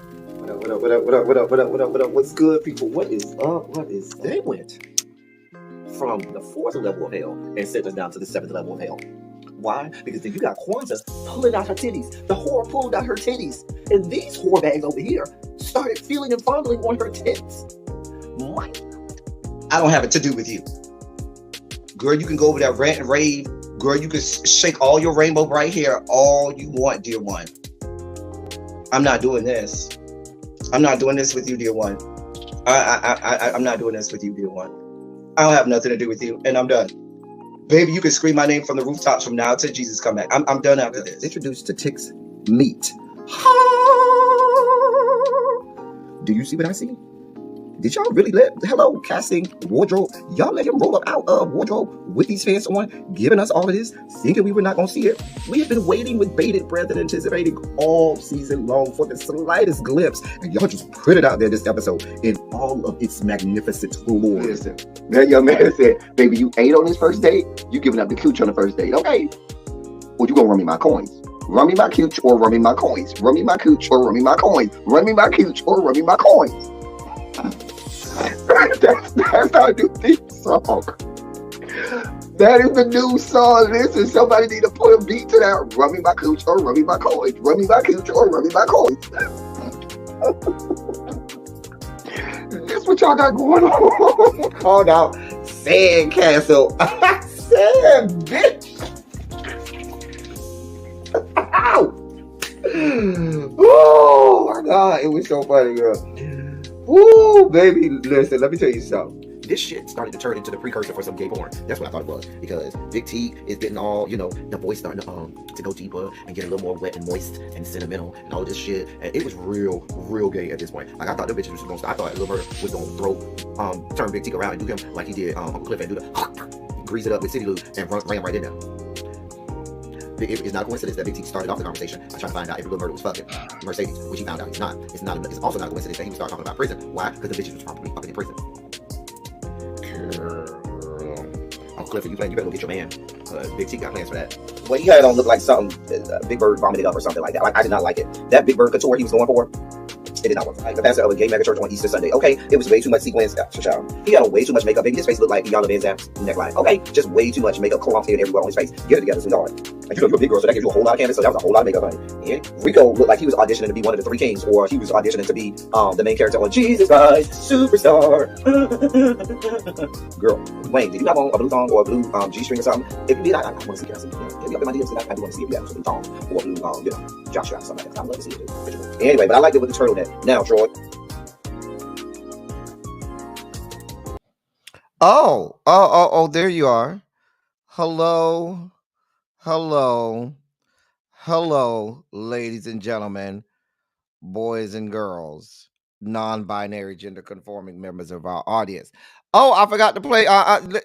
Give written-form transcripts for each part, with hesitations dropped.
What up, what up, what up, what up, what up, what up, what up, what up? What's good, people? What is up? What is that? They went from the fourth level of hell and sent us down to the seventh level of hell. Why? Because then you got Kwanzaa pulling out her titties. The whore pulled out her titties. And these whore bags over here started feeling and fondling on her tits. Mike. I don't have it to do with you. Girl, you can go over there, rant and rave. Girl, you can shake all your rainbow bright hair all you want, dear one. I'm not doing this. I'm not doing this with you, dear one. I'm not doing this with you, dear one. I don't have nothing to do with you, and I'm done. Baby, you can scream my name from the rooftops from now till Jesus come back. I'm done after this. Introduced to Tick's meat. Do you see what I see? Did y'all really let Hello Casting Wardrobe? Y'all let him roll up out of wardrobe with these fans on, giving us all of this, thinking we were not gonna see it. We have been waiting with bated breath and anticipating all season long for the slightest glimpse, and y'all just put it out there this episode in all of its magnificent glory. Listen, that young man said, "Baby, you ate on this first date. You giving up the cooch on the first date, okay? Or you gonna run me my coins? Run me my cooch or run me my coins? Run me my cooch or run me my coins? Run me my cooch or run me my coins." That's how I do this song. That is the new song. Listen, somebody need to put a beat to that. Run me my cooch or run me my coins. Run me my cooch or run me my coins. That's what y'all got going on. Called out Sandcastle. Sand, bitch. Ow. Oh my God, it was so funny, girl. Ooh, baby, listen, let me tell you something. This shit started to turn into the precursor for some gay porn. That's what I thought it was. Because Big T is getting all, the voice starting to go deeper and get a little more wet and moist and sentimental and all this shit. And it was real gay at this point. Like, I thought the bitches was gonna, I thought Lil Murder was gonna turn Big T around and do him like he did Uncle Cliff and do the grease it up with City Lou and ran right in there. It's not a coincidence that Big T started off the conversation by trying to find out if Lil Murder was fucking Mercedes, which he found out he's not. It's also not a coincidence that he would start talking about prison. Why? Because the bitches was probably fucking in prison. Girl. Uncle Clifford, you better go get your man. Big T got plans for that. Well, he had on look like something Big Bird vomited up or something like that. Like, I did not like it. That Big Bird couture he was going for, it did not work. Like the pastor of a gay mega church on Easter Sunday. Okay, it was way too much sequins. He had on way too much makeup. Baby, his face looked like Iyanla Van Zant's neckline. Okay, just way too much makeup, clumped in everywhere on his face. Get it together, sweetheart. And you're a big girl, so that gives you a whole lot of canvas. So that was a whole lot of makeup, honey. And Rico looked like he was auditioning to be one of the three kings, or he was auditioning to be the main character on Jesus Christ Superstar. Girl, Wayne, did you have on a blue thong or a blue G-string or something? If you did, I want to see it. Hit me up in my DMs. I do want to see if you have a blue thong or a blue, jock strap or something like that. I'd love to see it, dude. Anyway, but I liked it with the turtleneck. Now, Troy. Oh, there you are. Hello, ladies and gentlemen, boys and girls, non-binary gender conforming members of our audience. Oh, I forgot to play.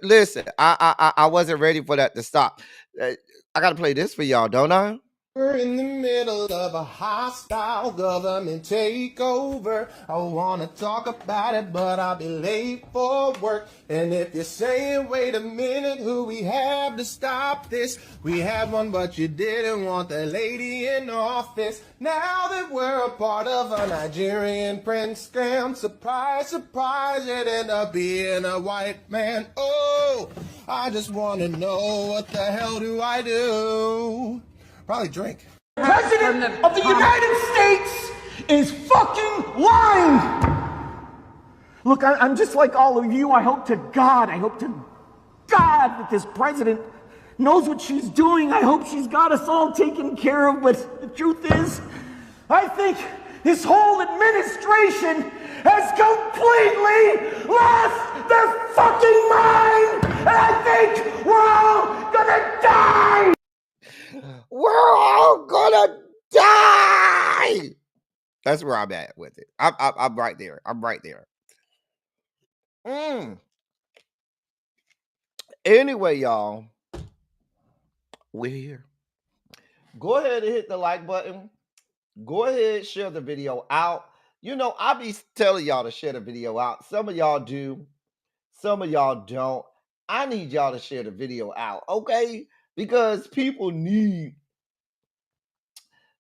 Listen, I wasn't ready for that to stop. I got to play this for y'all, don't I? We're in the middle of a hostile government takeover. I wanna talk about it, but I'll be late for work. And if you're saying, wait a minute, who we have to stop this? We had one, but you didn't want the lady in office. Now that we're a part of a Nigerian prince scam, surprise, surprise, it ended up being a white man. Oh, I just wanna know, what the hell do I do? Probably drink. President of the United States is fucking lying! Look, I'm just like all of you. I hope to God that this president knows what she's doing. I hope she's got us all taken care of. But the truth is, I think this whole administration has completely lost their fucking mind! And I think we're all gonna die! We're all gonna die. That's where I'm at with it. I'm right there. Anyway, y'all, we're here. Go ahead and hit the like button. Go ahead and share the video out. I be telling y'all to share the video out. Some of y'all do. Some of y'all don't. I need y'all to share the video out, okay? Because people need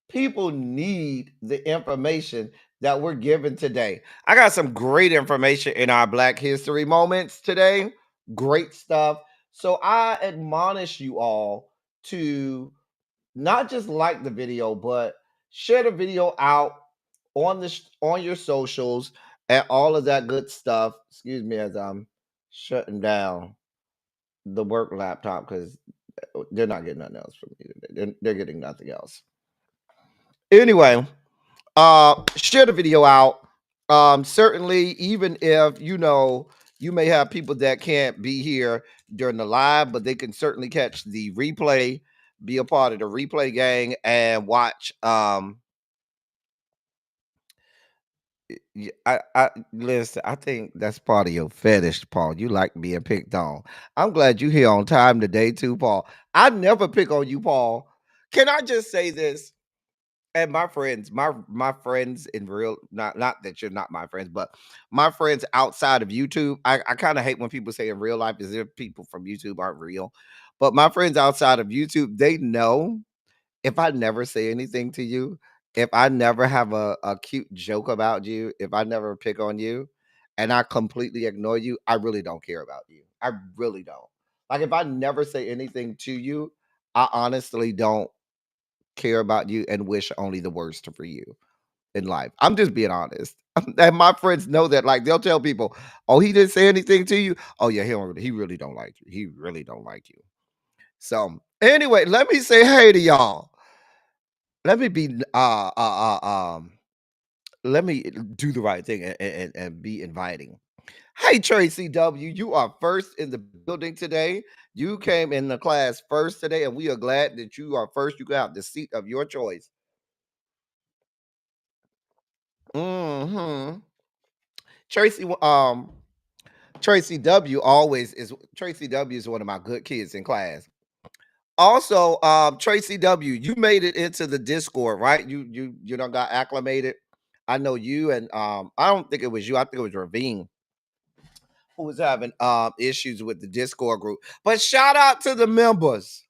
People need the information that we're given today. I got some great information in our Black History Moments today. Great stuff. So I admonish you all to not just like the video, but share the video out on on your socials and all of that good stuff. Excuse me as I'm shutting down the work laptop because they're not getting nothing else from me. They're getting nothing else. Anyway, share the video out. Certainly, even if you may have people that can't be here during the live, but they can certainly catch the replay, be a part of the replay gang, and watch. I listen. I think that's part of your fetish, Paul. You like being picked on. I'm glad you here on time today too, Paul. I never pick on you, Paul. Can I just say this? And my friends, my friends in real, not that you're not my friends, but my friends outside of YouTube. I kind of hate when people say in real life is if people from YouTube aren't real. But my friends outside of YouTube, they know if I never say anything to you, if I never have a cute joke about you, if I never pick on you and I completely ignore you, I really don't care about you. I really don't. Like if I never say anything to you, I honestly don't care about you and wish only the worst for you in life. I'm just being honest. And my friends know that. Like they'll tell people, "Oh, he didn't say anything to you. Oh yeah, he really don't like you. He really don't like you." So anyway, let me say hey to y'all. Let me be let me do the right thing and be inviting. Hey Tracy W, you are first in the building today. You came in the class first today, and we are glad that you are first. You got the seat of your choice. Hmm. Tracy, Tracy W always is. Tracy W is one of my good kids in class. Also, Tracy W, you made it into the Discord, right? You don't got acclimated. I know you and I don't think it was you. I think it was Ravine who was having issues with the Discord group. But shout out to the members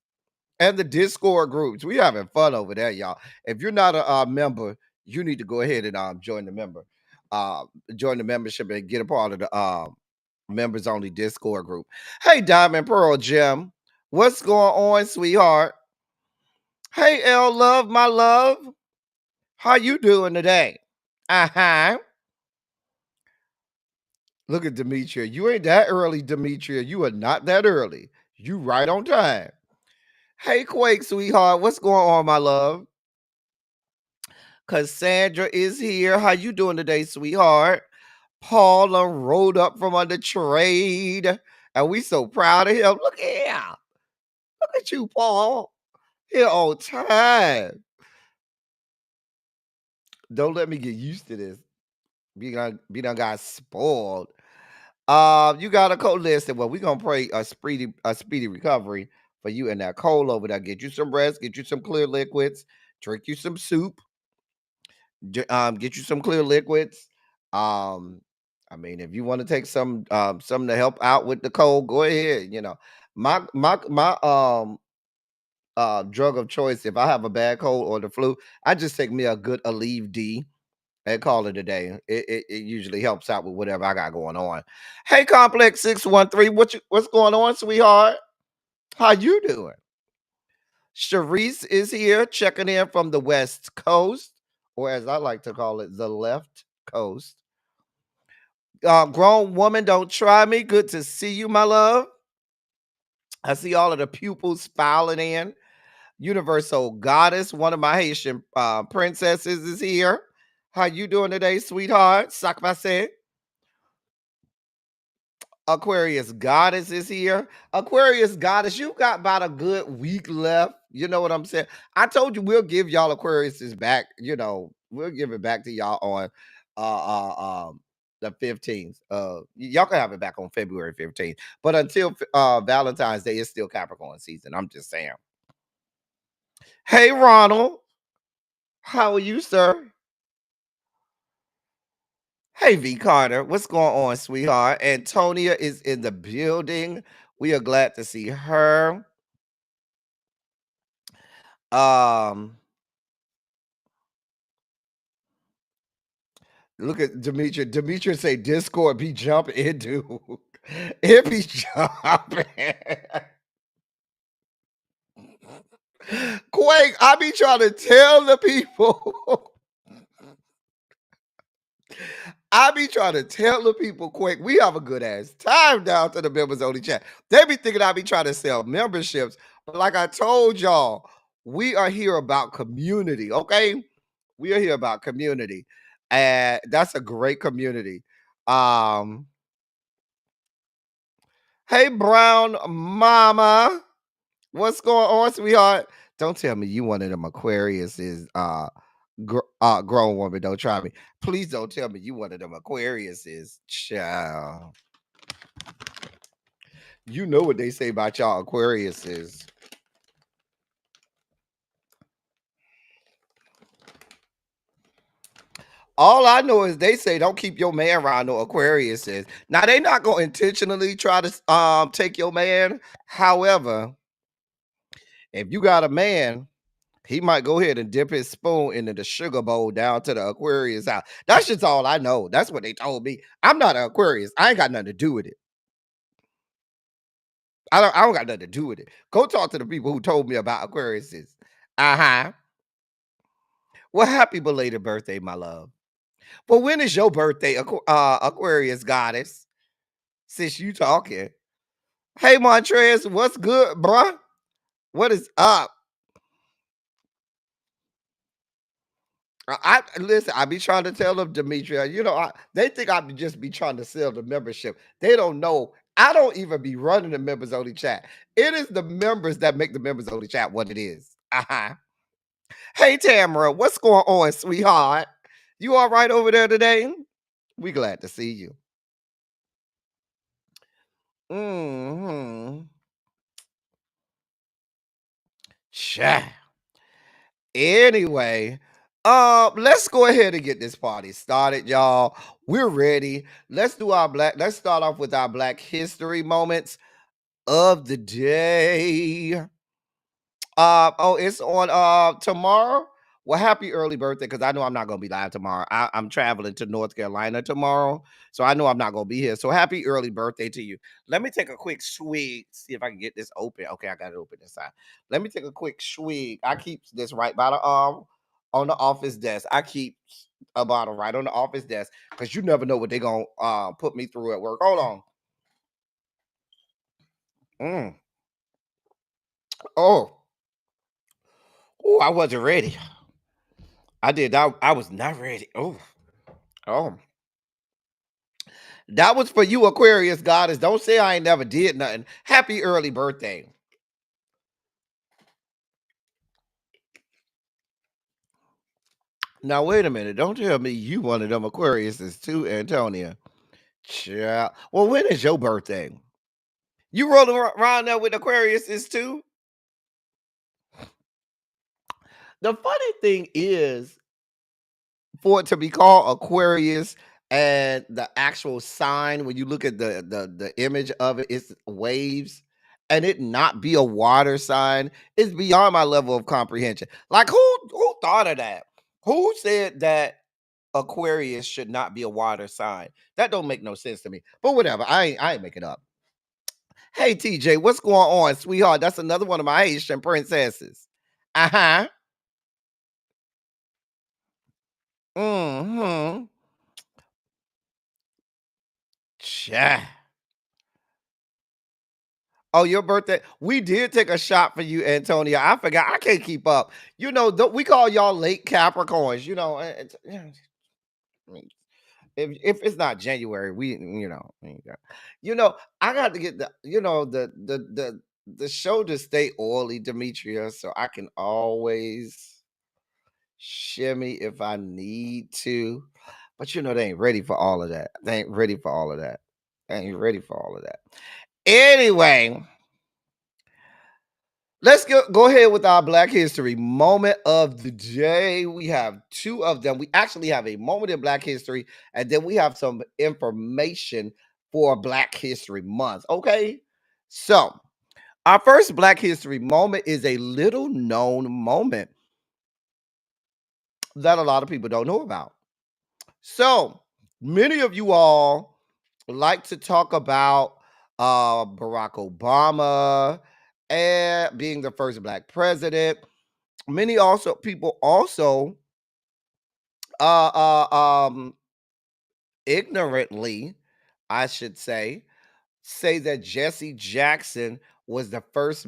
and the Discord groups. We having fun over there, y'all. If you're not a member, you need to go ahead and join the member, join the membership and get a part of the members only Discord group. Hey, Diamond Pearl Gem, what's going on, sweetheart? Hey, L Love, my love, how you doing today? Uh-huh. Look at Demetria. You ain't that early, Demetria. You are not that early. You right on time. Hey, Quake, sweetheart, what's going on, my love? Cassandra is here. How you doing today, sweetheart? Paula rolled up from under trade. And we so proud of him. Look here. Look at you, Paul. Here on time. Don't let me get used to this. Be done got spoiled. You got a cold listen. Well, we're gonna pray a speedy recovery for you and that cold over there. Get you some rest, get you some clear liquids, drink you some soup, get you some clear liquids. Um, I mean, if you want to take something to help out with the cold, go ahead. My drug of choice, if I have a bad cold or the flu, I just take me a good Aleve D and call it a day. It usually helps out with whatever I got going on. Hey, Complex 613, what's going on, sweetheart? How you doing? Sharice is here checking in from the West Coast, or as I like to call it, the left coast. Grown woman, don't try me. Good to see you, my love. I see all of the pupils filing in. Universal Goddess, one of my Haitian princesses is here. How you doing today, sweetheart? Sakvase. Aquarius Goddess is here. Aquarius Goddess, you got about a good week left. You know what I'm saying? I told you we'll give y'all Aquariuses back. We'll give it back to y'all on the 15th. Y'all can have it back on February 15th. But until Valentine's Day, it's still Capricorn season. I'm just saying. Hey, Ronald. How are you, sir? Hey, V Carter. What's going on, sweetheart? Antonia is in the building. We are glad to see her. Um, Look at Demetria. Demetria say Discord be jumping. It do. It be jumping. Quake, I be trying to tell the people. I be trying to tell the people, Quake, we have a good ass time down to the members only chat. They be thinking I be trying to sell memberships. But like I told y'all, we are here about community, okay? We are here about community. And that's a great community. Hey, Brown Mama. What's going on, sweetheart? Don't tell me you one of them Aquarius is grown woman. Don't try me. Please don't tell me you one of them Aquarius is child. You know what they say about y'all Aquarius is. All I know is they say don't keep your man around no Aquarius is. Now they not gonna intentionally try to take your man. However, if you got a man, he might go ahead and dip his spoon into the sugar bowl down to the Aquarius house. That's just all I know. That's what they told me. I'm not an Aquarius. I ain't got nothing to do with it. I don't got nothing to do with it. Go talk to the people who told me about Aquariuses. Uh-huh. Well, happy belated birthday, my love. Well, when is your birthday, Aquarius goddess? Since you talking. Hey, Montrez, what's good, bruh? What is up? I listen. I be trying to tell them, Demetria. You know, they think I just be trying to sell the membership. They don't know. I don't even be running the members only chat. It is the members that make the members only chat what it is. Uh-huh. Hey, Tamara, what's going on, sweetheart? You all right over there today? We glad to see you. Mm-hmm. Chat. Anyway, let's go ahead and get this party started, y'all. We're ready. Let's start off with our Black History moments of the day. Oh, it's on tomorrow. Well, happy early birthday, because I know I'm not gonna be live tomorrow. I'm traveling to North Carolina tomorrow, so I know I'm not gonna be here. So happy early birthday to you. Let me take a quick swig, see if I can get this open. Okay, I got it open this side. Let me take a quick swig. I keep this right by the on the office desk. I keep a bottle right on the office desk because you never know what they're gonna put me through at work. Hold on. Mm. Oh. Oh, I wasn't ready. I was not ready. Oh. Oh. That was for you, Aquarius goddess. Don't say I ain't never did nothing. Happy early birthday. Now, wait a minute. Don't tell me you one of them Aquariuses too, Antonia. Child. Well, when is your birthday? You rolling around there with Aquariuses too? The funny thing is, for it to be called Aquarius and the actual sign, when you look at the image of it, it's waves, and it not be a water sign, is beyond my level of comprehension. Like who thought of that? Who said that Aquarius should not be a water sign? That don't make no sense to me. But whatever, I ain't make it up. Hey TJ, what's going on, sweetheart? That's another one of my Haitian princesses. Uh-huh. Mm-hmm. Cha. Oh, your birthday. We did take a shot for you, Antonia. I forgot. I can't keep up. You know, we call y'all late Capricorns. You know, I mean, if it's not January, you know, I got to get the show to stay oily, Demetria, so I can always shimmy if I need to. But you know, they ain't ready for all of that. They ain't ready for all of that. They ain't ready for all of that. Anyway. Let's go ahead with our Black History moment of the day. We have two of them. We actually have a moment in Black History, and then we have some information for Black History Month. Okay, so our first Black History moment is a little known moment that a lot of people don't know about. So many of you all like to talk about Barack Obama and being the first black president. Many also people also uh, uh, um, ignorantly, I should say that Jesse Jackson was the first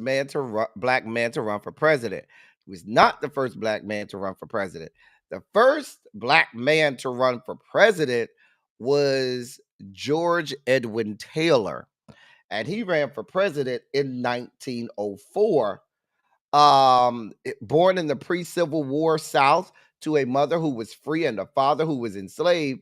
black man to run for president. He was not the first black man to run for president. The first black man to run for president was George Edwin Taylor, and he ran for president in 1904. Born in the pre-Civil War South to a mother who was free and a father who was enslaved,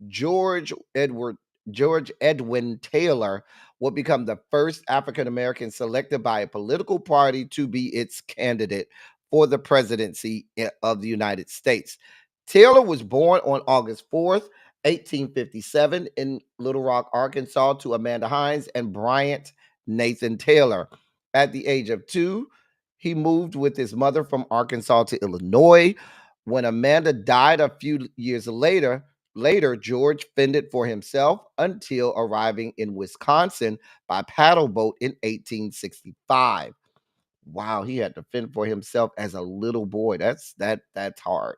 George Edward George Edwin Taylor would become the first African American selected by a political party to be its candidate for the presidency of the United States. Taylor was born on August 4th, 1857 in Little Rock, Arkansas to Amanda Hines and Bryant Nathan Taylor. At the age of 2, he moved with his mother from Arkansas to Illinois. When Amanda died a few years later, George fended for himself until arriving in Wisconsin by paddle boat in 1865. Wow, he had to fend for himself as a little boy. That's hard.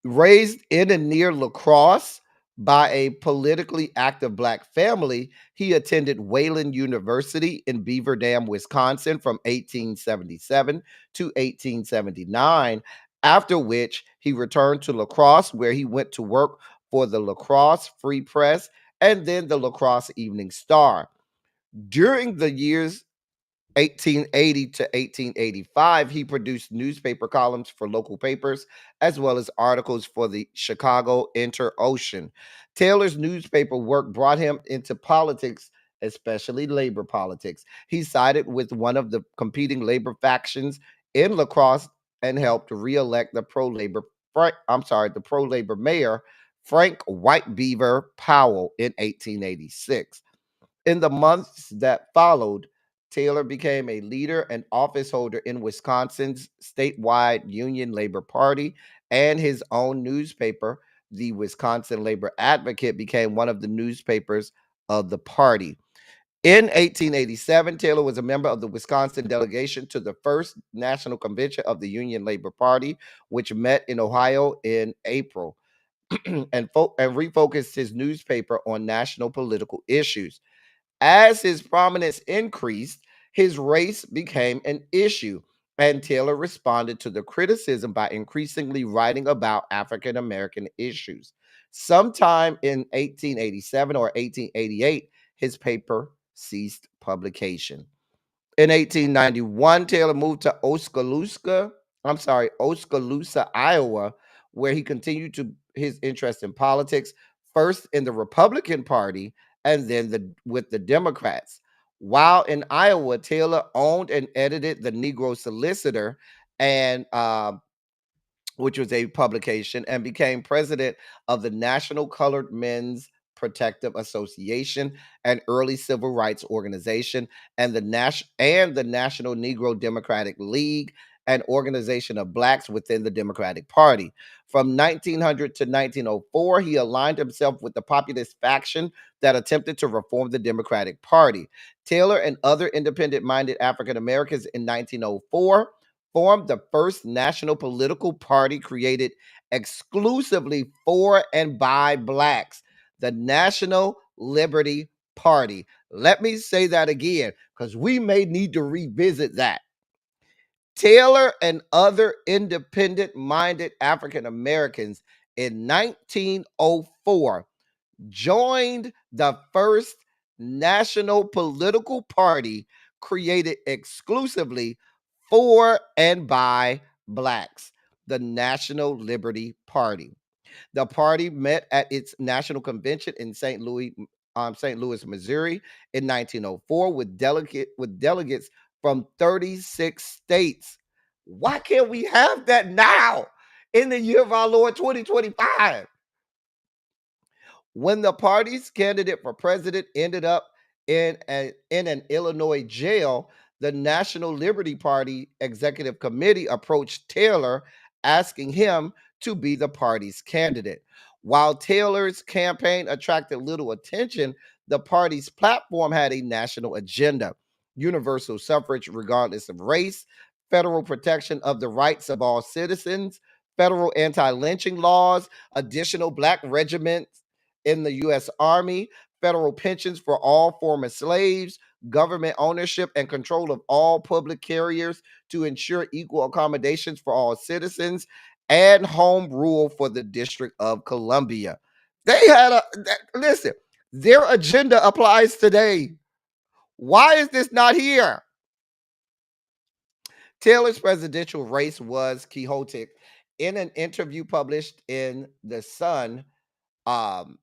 Raised in and near La Crosse by a politically active black family, he attended Wayland University in Beaver Dam, Wisconsin from 1877 to 1879, after which he returned to La Crosse, where he went to work for the La Crosse Free Press and then the La Crosse Evening Star. During the years 1880 to 1885, he produced newspaper columns for local papers as well as articles for the Chicago Inter-Ocean. Taylor's newspaper work brought him into politics, especially labor politics. He sided with one of the competing labor factions in La Crosse and helped re-elect the pro-labor mayor Frank Whitebeaver Powell in 1886. In the months that followed, Taylor became a leader and office holder in Wisconsin's statewide Union Labor Party, and his own newspaper, the Wisconsin Labor Advocate, became one of the newspapers of the party. In 1887, Taylor was a member of the Wisconsin delegation to the first national convention of the Union Labor Party, which met in Ohio in April, and refocused his newspaper on national political issues. As his prominence increased, his race became an issue, and Taylor responded to the criticism by increasingly writing about African American issues. Sometime in 1887 or 1888, his paper ceased publication. In 1891, Taylor moved to Oskaloosa, Iowa, where he continued his interest in politics, first in the Republican Party and then with the Democrats. While in Iowa, Taylor owned and edited the Negro Solicitor, and which was a publication, and became president of the National Colored Men's Protective Association, an early civil rights organization, and the National Negro Democratic League, an organization of blacks within the Democratic Party. From 1900 to 1904, he aligned himself with the populist faction that attempted to reform the Democratic Party. Taylor and other independent-minded African Americans in 1904 formed the first national political party created exclusively for and by blacks, the National Liberty Party. Let me say that again, because we may need to revisit that. Taylor and other independent-minded African Americans in 1904 joined the first national political party created exclusively for and by blacks, the National Liberty Party. The party met at its national convention in St. Louis, Missouri in 1904 with delegates from 36 states. Why can't we have that now in the year of our Lord 2025? When the party's candidate for president ended up in an Illinois jail, the National Liberty Party Executive Committee approached Taylor asking him to be the party's candidate. While Taylor's campaign attracted little attention, the party's platform had a national agenda: universal suffrage regardless of race, federal protection of the rights of all citizens, federal anti-lynching laws, additional black regiments in the U.S. Army, federal pensions for all former slaves, government ownership and control of all public carriers to ensure equal accommodations for all citizens, and home rule for the District of Columbia. They had listen, their agenda applies today. Why is this not here? Taylor's presidential race was chaotic. In an interview published in The Sun, um,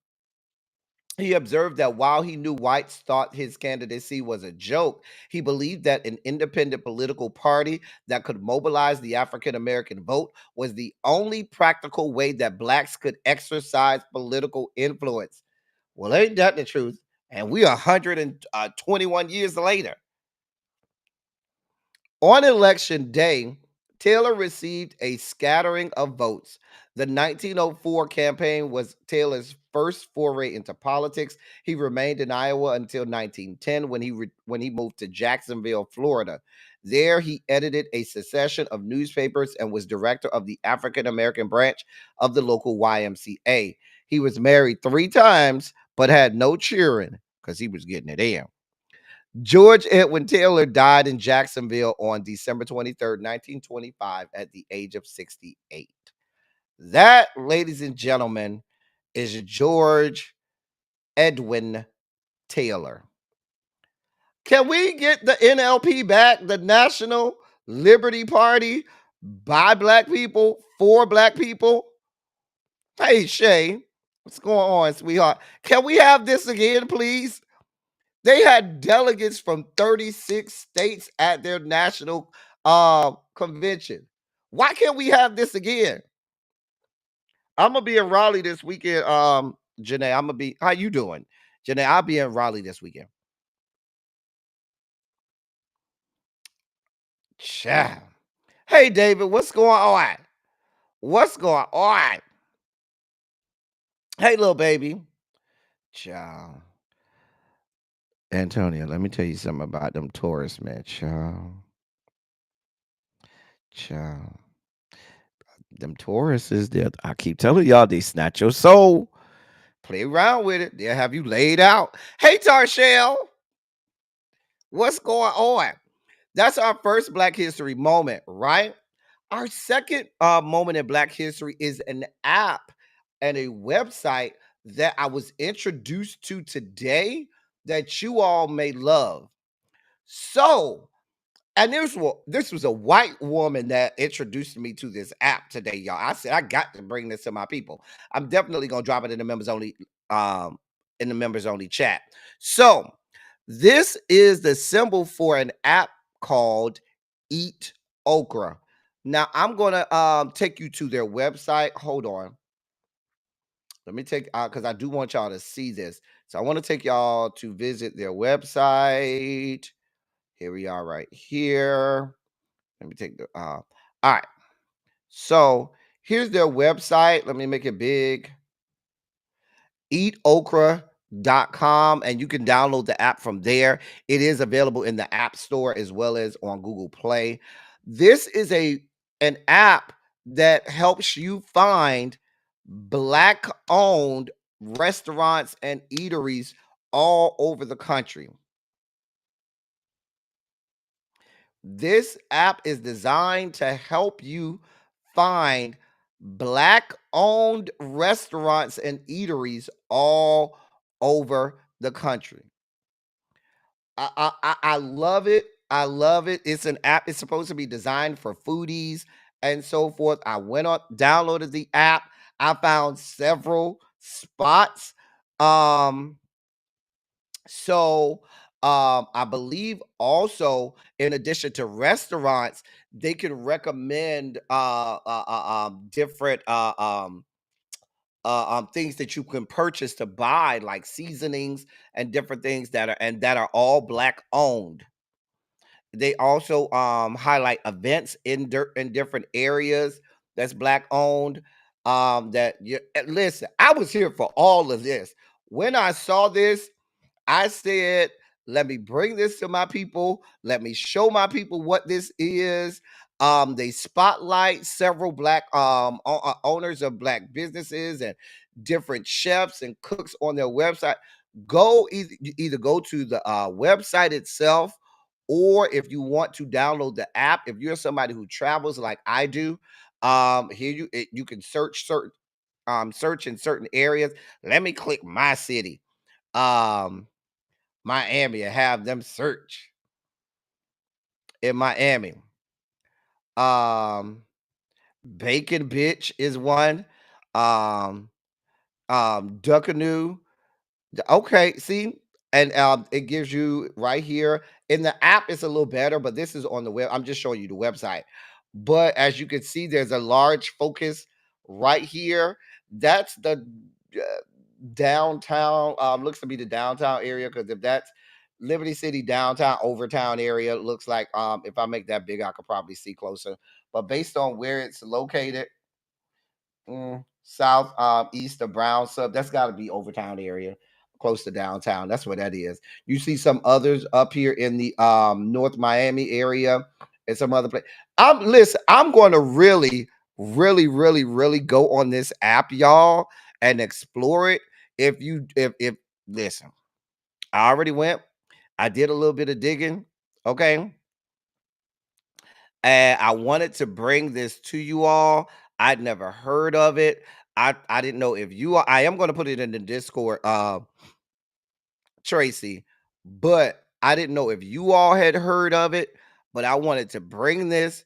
he observed that while he knew whites thought his candidacy was a joke, he believed that an independent political party that could mobilize the African American vote was the only practical way that blacks could exercise political influence. Well, ain't that the truth? And we are 121 years later. On election day, Taylor received a scattering of votes. The 1904 campaign was Taylor's first foray into politics. He remained in Iowa until 1910 when he moved to Jacksonville, Florida. There, he edited a succession of newspapers and was director of the African American branch of the local YMCA. He was married 3 times, but had no children because he was getting it in. George Edwin Taylor died in Jacksonville on December 23rd, 1925, at the age of 68. That, ladies and gentlemen, is George Edwin Taylor. Can we get the NLP back, the National Liberty Party, by black people, for black people? Hey, Shay, what's going on, sweetheart? Can we have this again, please? They had delegates from 36 states at their national convention. Why can't we have this again? I'm gonna be in Raleigh this weekend. Janae, I'm gonna be. How you doing, Janae? I'll be in Raleigh this weekend. Child. Hey, David, what's going on? What's going on? Hey, little baby. Child. Antonio, let me tell you something about them tourists, man. Child. Child. Them tourists is there. I keep telling y'all, they snatch your soul. Play around with it. They'll have you laid out. Hey, Tarshell. What's going on? That's our first Black History moment, right? Our second moment in Black History is an app and a website that I was introduced to today that you all may love. So, and this was a white woman that introduced me to this app today, y'all. I said I got to bring this to my people. I'm definitely gonna drop it in the members only chat. So this is the symbol for an app called Eat Okra. Now I'm gonna take you to their website. Hold on. Let me take because I do want y'all to see this. So I want to take y'all to visit their website. Here we are right here. Let me take the all right. So here's their website. Let me make it big. Eatokra.com, and you can download the app from there. It is available in the App Store as well as on Google Play. This is an app that helps you find black owned restaurants and eateries all over the country. This app is designed to help you find black owned restaurants and eateries all over the country. I love it. I love it. It's an app. It's supposed to be designed for foodies and so forth. I went on, downloaded the app. I found several spots. Um, so I believe also, in addition to restaurants, they can recommend different things that you can purchase to buy, like seasonings and different things that are all black owned. They also highlight events in different areas that's black owned. That you listen, I was here for all of this. When I saw this, I said, let me bring this to my people. Let me show my people what this is. They spotlight several black owners of black businesses and different chefs and cooks on their website. Go either go to the website itself, or if you want to download the app, if you're somebody who travels like I do, here you can search in certain areas. Let me click my city. Miami, and have them search in Miami. Um, Bacon Bitch is one. Um, Duckanoo. Okay, see, and it gives you right here in the app. It's a little better, but this is on the web. I'm just showing you the website. But as you can see, there's a large focus right here. That's the downtown. Looks to be the downtown area, because if that's Liberty City downtown Overtown area, it looks like if I make that big, I could probably see closer. But based on where it's located, south east of Brown Sub, that's got to be Overtown area, close to downtown. That's what that is. You see some others up here in the North Miami area and some other place. I'm going to really go on this app, y'all, and explore it. If listen, I already went. I did a little bit of digging. Okay. And I wanted to bring this to you all. I'd never heard of it. I didn't know if you are. I am going to put it in the Discord, Tracy, but I didn't know if you all had heard of it. But I wanted to bring this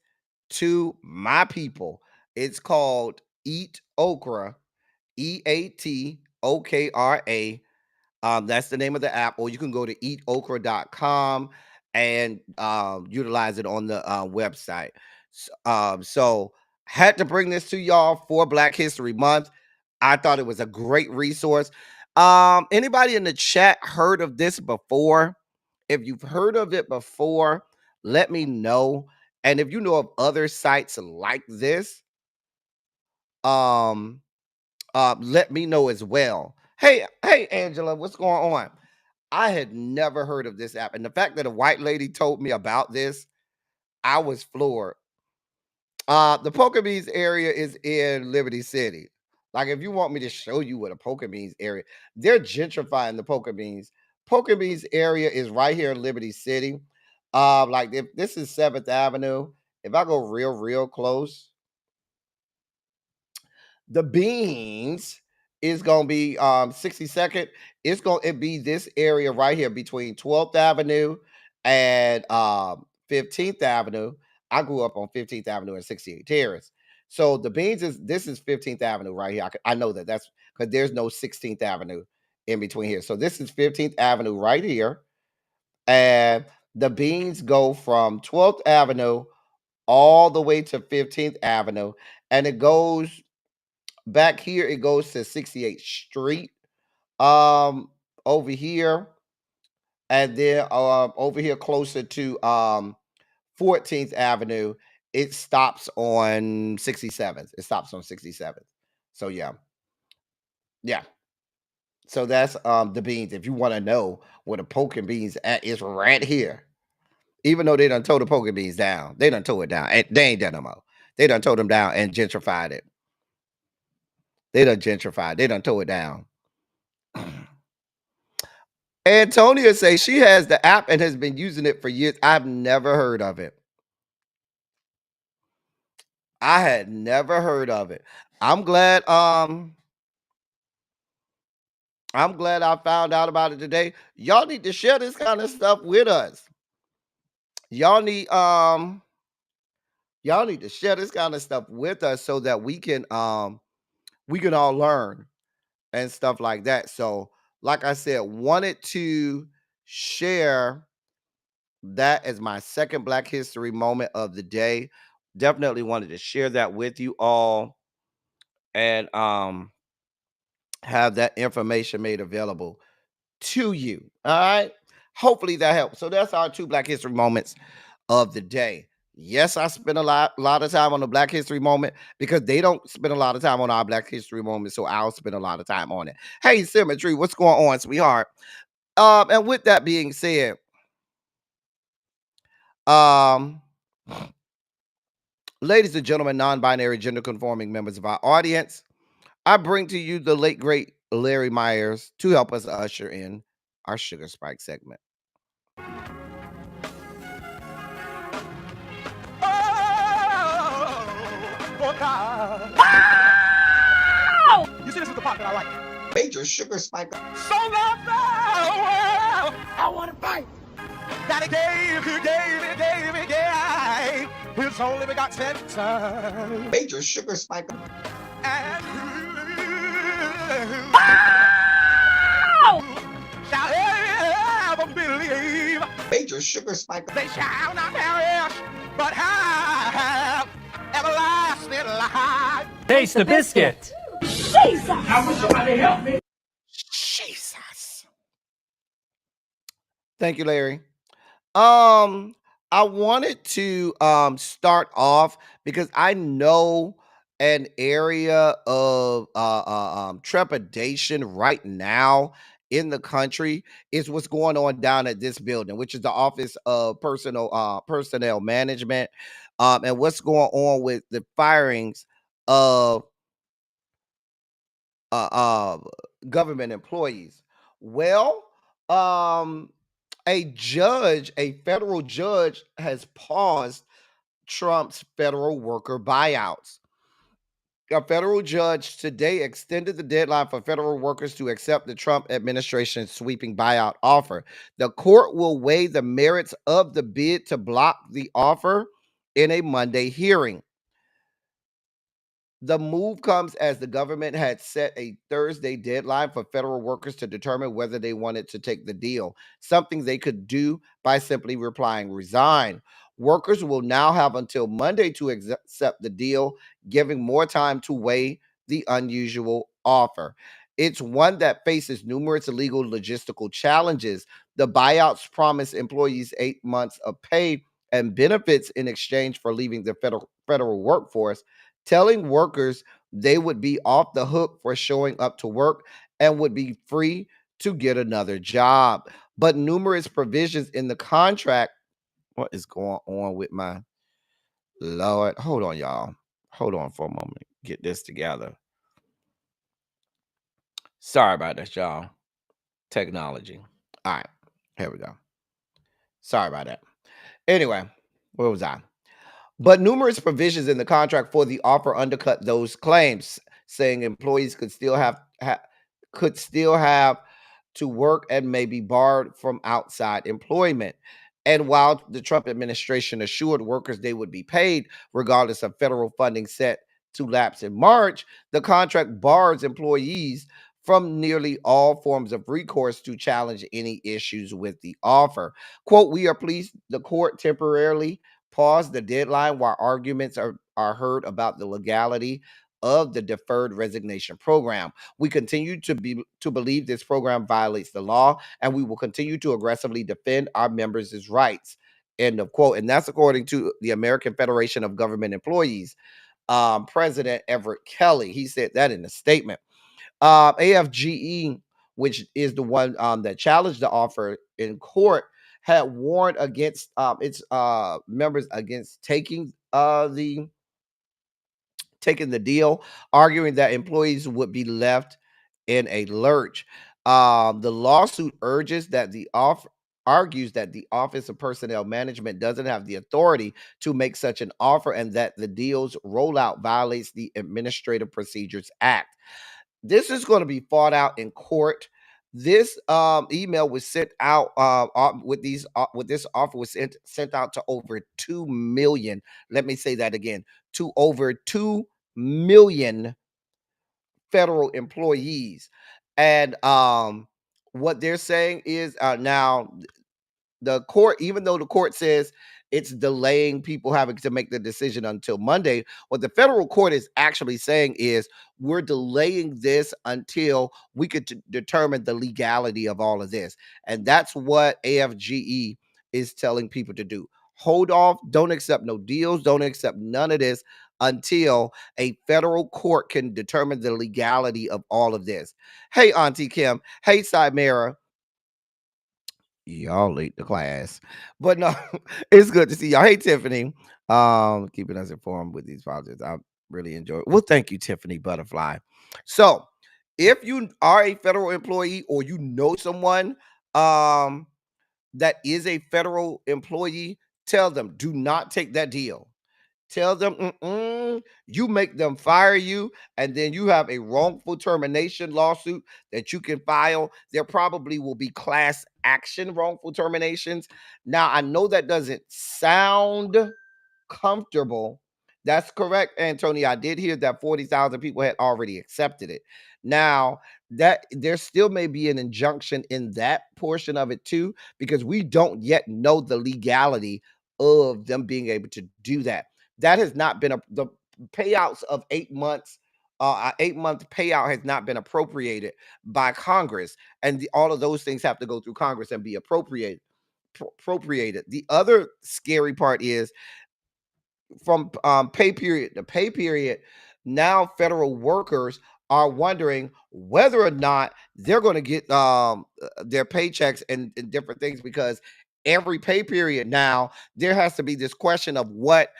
to my people. It's called Eat Okra, EATOKRA. That's the name of the app, or you can go to eatokra.com and utilize it on the website. So had to bring this to y'all for Black History Month. I thought it was a great resource. Anybody in the chat heard of this before? If you've heard of it before, let me know. And if you know of other sites like this, um, let me know as well. Hey, Angela, what's going on? I had never heard of this app, and the fact that a white lady told me about this, I was floored. The Poker Beans area is in Liberty City. Like, if you want me to show you what a Poker Beans area, they're gentrifying the Poker Beans. Poker Beans area is right here in Liberty City. Like, if this is 7th Avenue, if I go real close, the Beans is gonna be 62nd. It's gonna be this area right here between 12th Avenue and 15th Avenue. I grew up on 15th Avenue and 68 Terrace. So the Beans is 15th Avenue right here. I know that's because there's no 16th Avenue in between here. So this is 15th Avenue right here. And the Beans go from 12th Avenue all the way to 15th Avenue. And it goes back here, it goes to 68th Street. Over here, and then over here closer to 14th Avenue, it stops on 67th. It stops on 67th. So yeah. Yeah. So that's the Beans. If you want to know where the Poking Beans at, is right here. Even though they done tore the Poking Beans down. They done tore it down. And they ain't done no more. They done tore them down and gentrified it. They done gentrified. They done tore it down. Antonia says she has the app and has been using it for years. I've never heard of it. I had never heard of it. I'm glad I found out about it today. Y'all need to share this kind of stuff with us. Y'all need to share this kind of stuff with us so that we can all learn and stuff like that. So, like I said, wanted to share that as my second Black History moment of the day. Definitely wanted to share that with you all and have that information made available to you. All right. Hopefully that helps. So that's our two Black History moments of the day. Yes, I spend a lot of time on the Black History Moment because they don't spend a lot of time on our Black History Moment, so I'll spend a lot of time on it. Hey, Symmetry, what's going on, sweetheart? And with that being said, um, ladies and gentlemen, non-binary, gender-conforming members of our audience, I bring to you the late great Larry Myers to help us usher in our Sugar Spike segment. Oh, God. You see, this is the part that I like. Major sugar spike. So love now, I want to fight. That he gave, his only begotten son. Major sugar spike. And shall ever believe. Major sugar spike. They shall not perish, but have everlasting life. Taste the biscuit. Jesus. Thank you, Larry. I wanted to start off because I know an area of trepidation right now in the country is what's going on down at this building, which is the Office of Personnel Management, and what's going on with the firings of uh, uh, government employees. Well, a federal judge has paused Trump's federal worker buyouts. A federal judge today extended the deadline for federal workers to accept the Trump administration's sweeping buyout offer. The court will weigh the merits of the bid to block the offer in a Monday hearing. The move comes as the government had set a Thursday deadline for federal workers to determine whether they wanted to take the deal, something they could do by simply replying resign. Workers will now have until Monday to accept the deal, giving more time to weigh the unusual offer. It's one that faces numerous legal logistical challenges. The buyouts promise employees 8 months of pay and benefits in exchange for leaving the federal workforce, telling workers they would be off the hook for showing up to work and would be free to get another job. But numerous provisions in the contract. What is going on with my Lord? Hold on, y'all. Hold on for a moment. Get this together. Sorry about that, y'all. Technology. All right. Here we go. Sorry about that. Anyway, where was I? But numerous provisions in the contract for the offer undercut those claims, saying employees could still have to work and may be barred from outside employment. And while the Trump administration assured workers they would be paid regardless of federal funding set to lapse in March, the contract bars employees from nearly all forms of recourse to challenge any issues with the offer. Quote, we are pleased the court temporarily paused the deadline while arguments are heard about the legality of the deferred resignation program. We continue to believe this program violates the law, and we will continue to aggressively defend our members' rights. End of quote. And that's according to the American Federation of Government Employees, President Everett Kelly. He said that in a statement. AFGE, which is the one that challenged the offer in court, had warned against its members against taking the deal, arguing that employees would be left in a lurch. The lawsuit argues that the Office of Personnel Management doesn't have the authority to make such an offer and that the deal's rollout violates the Administrative Procedures Act. This is going to be fought out in court. This email was sent out with this offer was sent out to over 2 million. Let me say that again, to over 2 million federal employees. And what they're saying is now the court, even though the court says it's delaying people having to make the decision until Monday, what the federal court is actually saying is we're delaying this until we could determine the legality of all of this. And that's what AFGE is telling people to do. Hold off. Don't accept no deals. Don't accept none of this until a federal court can determine the legality of all of this. Hey, Auntie Kim. Hey, Simera. Y'all late to class. But no, it's good to see y'all. Hey, Tiffany. Keeping us informed with these projects. I really enjoy it. Well, thank you, Tiffany Butterfly. So if you are a federal employee or you know someone that is a federal employee, tell them do not take that deal. Tell them, you make them fire you, and then you have a wrongful termination lawsuit that you can file. There probably will be class action wrongful terminations. Now, I know that doesn't sound comfortable. That's correct, Antonio. I did hear that 40,000 people had already accepted it. Now, that there still may be an injunction in that portion of it too, because we don't yet know the legality of them being able to do that. That has not been the payouts of 8 months. 8 month payout has not been appropriated by Congress, and all of those things have to go through Congress and be appropriated. The other scary part is from pay period to pay period. Now, federal workers are wondering whether or not they're going to get their paychecks and different things, because every pay period now there has to be this question of what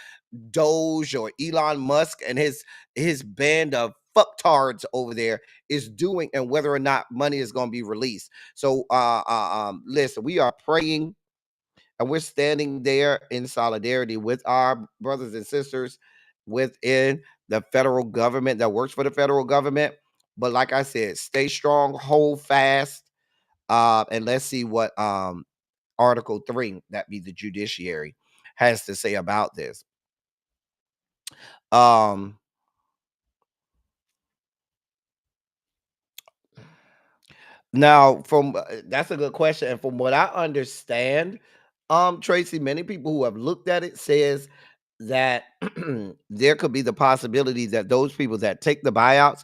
Doge or Elon Musk and his band of fucktards over there is doing, and whether or not money is going to be released. So listen, we are praying and we're standing there in solidarity with our brothers and sisters within the federal government that works for the federal government. But like I said, stay strong, hold fast, and let's see what Article 3, that be the judiciary, has to say about this. Now, from that's a good question, and from what I understand, Tracy, many people who have looked at it says that there could be the possibility that those people that take the buyouts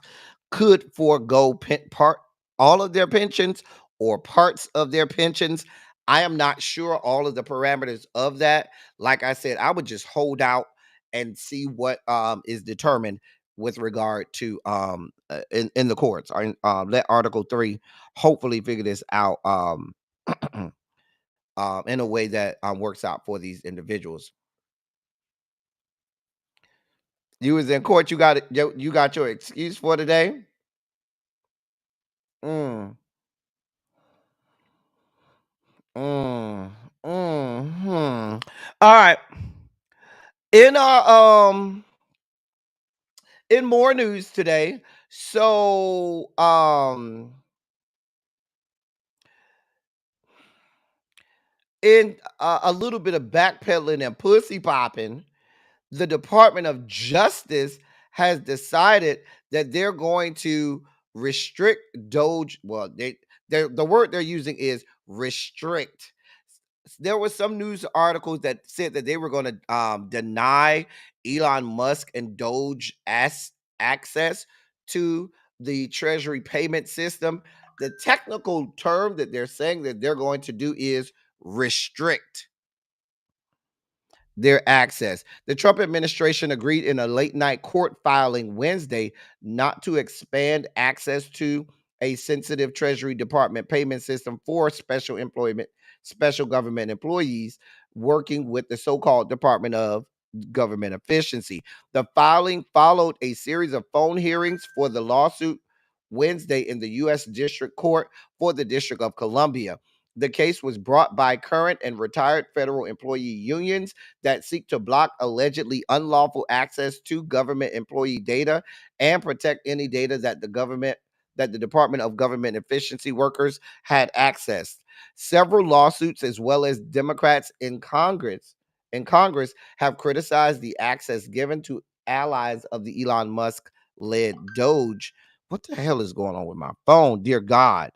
could forego part all of their pensions or parts of their pensions. I am not sure all of the parameters of that. Like I said, I would just hold out and see what is determined with regard to in the courts. Let Article 3 hopefully figure this out in a way that works out for these individuals. You was in court. You got it. You got your excuse for today. Mm. Mm. Hmm. All right. In our in more news today. So in a little bit of backpedaling and pussy popping, the Department of Justice has decided that they're going to restrict Doge. Well, the word they're using is restrict. There was some news articles that said that they were going to deny Elon Musk and Doge access to the Treasury payment system. The technical term that they're saying that they're going to do is restrict their access. The Trump administration agreed in a late night court filing Wednesday not to expand access to a sensitive Treasury Department payment system for special government employees working with the so-called Department of Government Efficiency. The filing followed a series of phone hearings for the lawsuit Wednesday in the U.S. District Court for the District of Columbia. The case was brought by current and retired federal employee unions that seek to block allegedly unlawful access to government employee data and protect any data that the Department of Government Efficiency workers had accessed. Several lawsuits, as well as Democrats in Congress have criticized the access given to allies of the Elon Musk led Doge. What the hell is going on with my phone? Dear God.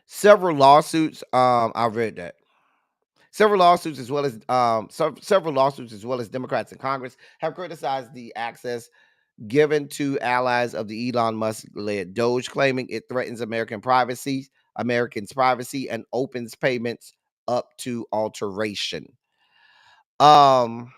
Several lawsuits. I read that. Several lawsuits, as well as several lawsuits, as well as Democrats in Congress, have criticized the access given to allies of the Elon Musk-led Doge, claiming it threatens Americans' privacy, and opens payments up to alteration. Um,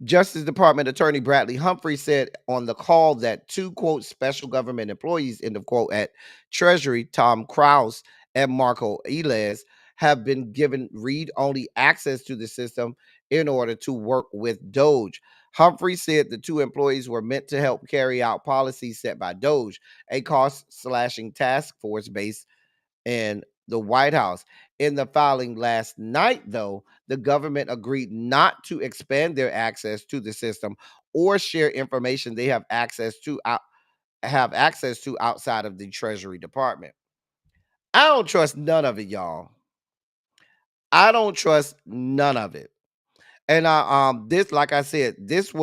Justice Department Attorney Bradley Humphrey said on the call that two, quote, special government employees, end of quote, at Treasury, Tom Krause and Marco Elias, have been given read-only access to the system in order to work with Doge. Humphrey said the two employees were meant to help carry out policies set by Doge, a cost-slashing task force based in the White House. In the filing last night, though, the government agreed not to expand their access to the system or share information they have access to outside of the Treasury Department. I don't trust none of it, y'all. I don't trust none of it. And this, like I said, this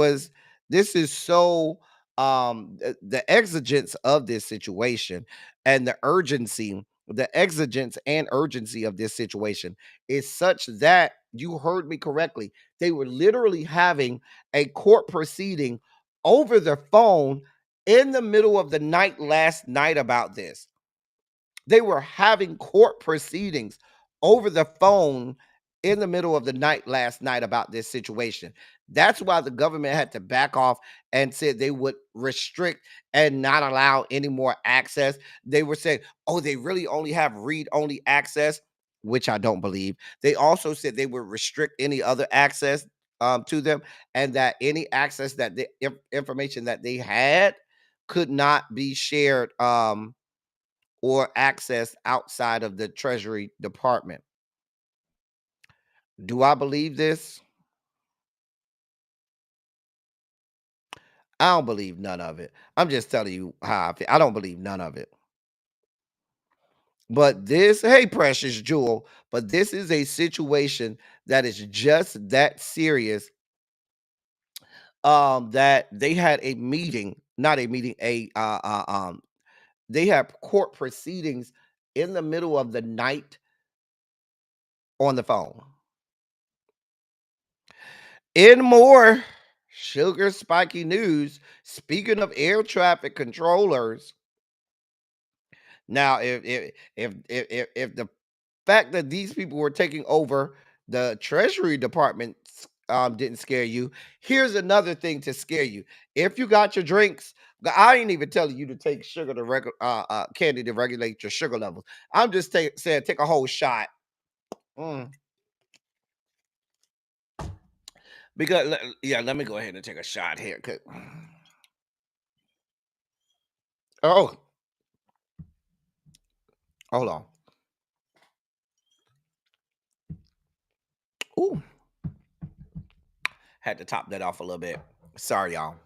is so the exigence of this situation and the exigence and urgency of this situation is such that you heard me correctly. They were literally having a court proceeding over the phone in the middle of the night last night about this. They were having court proceedings over the phone in the middle of the night last night about this situation. That's why the government had to back off and said they would restrict and not allow any more access. They were saying, oh, they really only have read-only access, which I don't believe. They also said they would restrict any other access to them, and that any access that the information that they had could not be shared or accessed outside of the Treasury Department. Do I believe this? I don't believe none of it. I'm just telling you how I feel. I don't believe none of it. But this, hey, precious jewel, but this is a situation that is just that serious. That they had a meeting, not a meeting, they had court proceedings in the middle of the night on the phone. In more sugar spiky news, speaking of air traffic controllers, now if the fact that these people were taking over the Treasury Department didn't scare you, here's another thing to scare you. If you got your drinks, I ain't even telling you to take sugar to candy to regulate your sugar levels. I'm just saying take a whole shot. Because yeah, let me go ahead and take a shot here. Oh, hold on. Ooh, had to top that off a little bit. Sorry, y'all.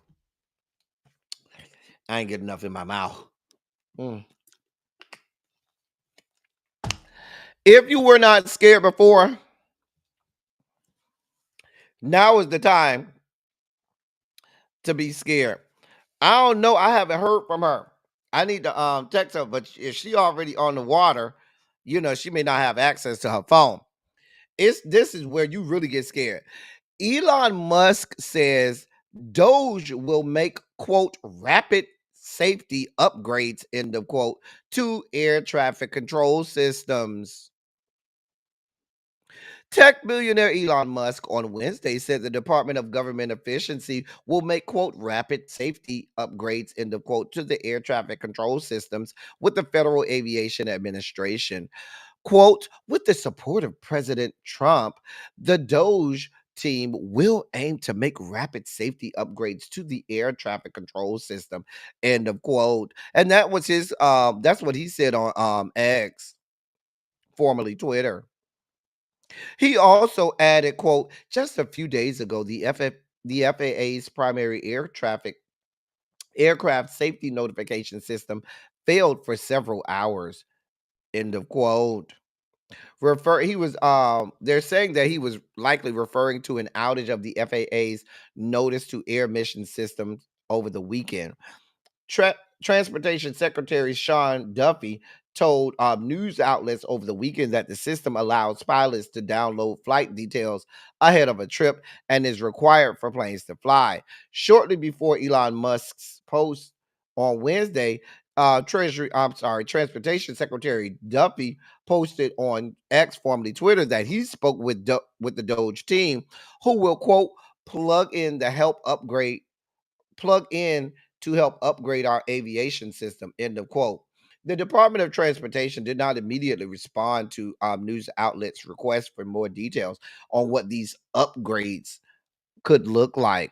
I ain't get enough in my mouth. If you were not scared before, now is the time to be scared. I don't know. I haven't heard from her. I need to text her, but if she already on the water, she may not have access to her phone. This is where you really get scared. Elon Musk says Doge will make, quote, rapid safety upgrades, end of quote, to air traffic control systems. Tech billionaire Elon Musk on Wednesday said the Department of Government Efficiency will make, quote, rapid safety upgrades, end of quote, to the air traffic control systems with the Federal Aviation Administration. Quote, with the support of President Trump, the Doge team will aim to make rapid safety upgrades to the air traffic control system, end of quote. And that was that's what he said on X, formerly Twitter. He also added, quote, just a few days ago, the FAA's primary aircraft safety notification system failed for several hours, end of quote. They're saying that he was likely referring to an outage of the FAA's notice to air mission systems over the weekend. Transportation Secretary Sean Duffy told news outlets over the weekend that the system allows pilots to download flight details ahead of a trip and is required for planes to fly. Shortly before Elon Musk's post on Wednesday, Transportation Secretary Duffy posted on X, formerly Twitter, that he spoke with the Doge team, who will quote plug in to help upgrade our aviation system, end of quote. The Department of Transportation did not immediately respond to news outlets' request for more details on what these upgrades could look like.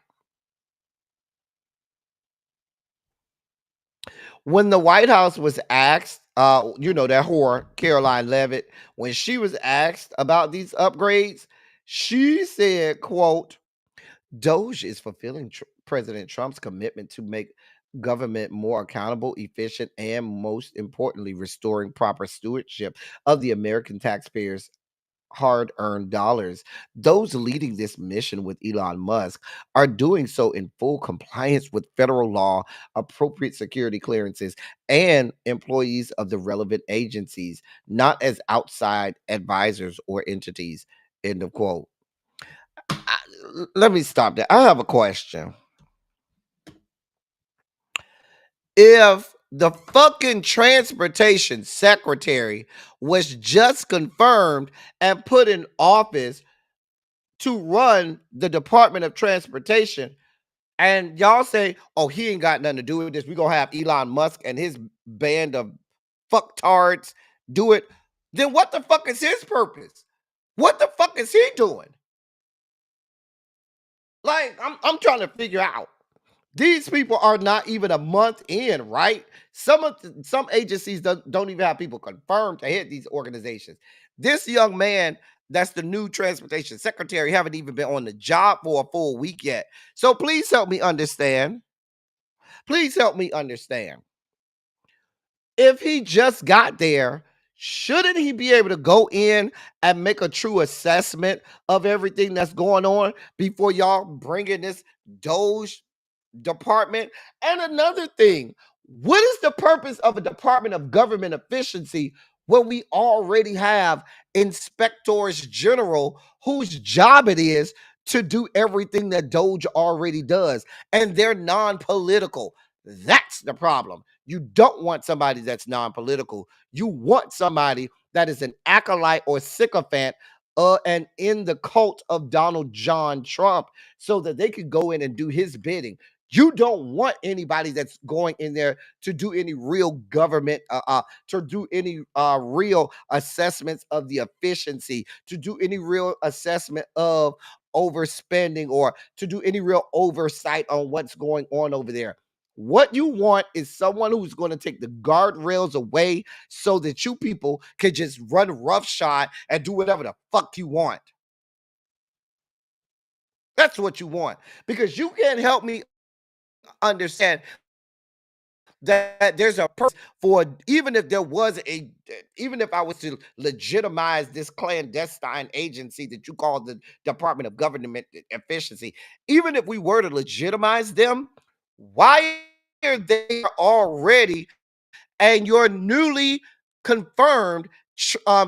When the White House was asked, that whore, Caroline Levitt, when she was asked about these upgrades, she said, quote, Doge is fulfilling President Trump's commitment to make government more accountable, efficient, and most importantly, restoring proper stewardship of the American taxpayers' hard earned dollars. Those leading this mission with Elon Musk are doing so in full compliance with federal law, appropriate security clearances, and employees of the relevant agencies, not as outside advisors or entities. End of quote. Let me stop there. I have a question. If the fucking transportation secretary was just confirmed and put in office to run the Department of Transportation, and y'all say, oh, he ain't got nothing to do with this, we gonna have Elon Musk and his band of fucktards do it, then what the fuck is his purpose? What the fuck is he doing? Like, I'm trying to figure out. These people are not even a month in, right? Some agencies don't even have people confirmed to head these organizations. This young man, that's the new transportation secretary, haven't even been on the job for a full week yet. So please help me understand. Please help me understand. If he just got there, shouldn't he be able to go in and make a true assessment of everything that's going on before y'all bring in this Doge department? And another thing, what is the purpose of a Department of Government Efficiency when we already have inspectors general whose job it is to do everything that Doge already does, and they're non-political? That's the problem. You don't want somebody that's non-political. You want somebody that is an acolyte or sycophant and in the cult of Donald John Trump, so that they could go in and do his bidding. You don't want anybody that's going in there to do any real government, to do any real assessments of the efficiency, to do any real assessment of overspending, or to do any real oversight on what's going on over there. What you want is someone who's going to take the guardrails away so that you people can just run roughshod and do whatever the fuck you want. That's what you want. Because you can't help me understand that there's a purpose for, even if I was to legitimize this clandestine agency that you call the Department of Government Efficiency, even if we were to legitimize them, why are they already, and your newly confirmed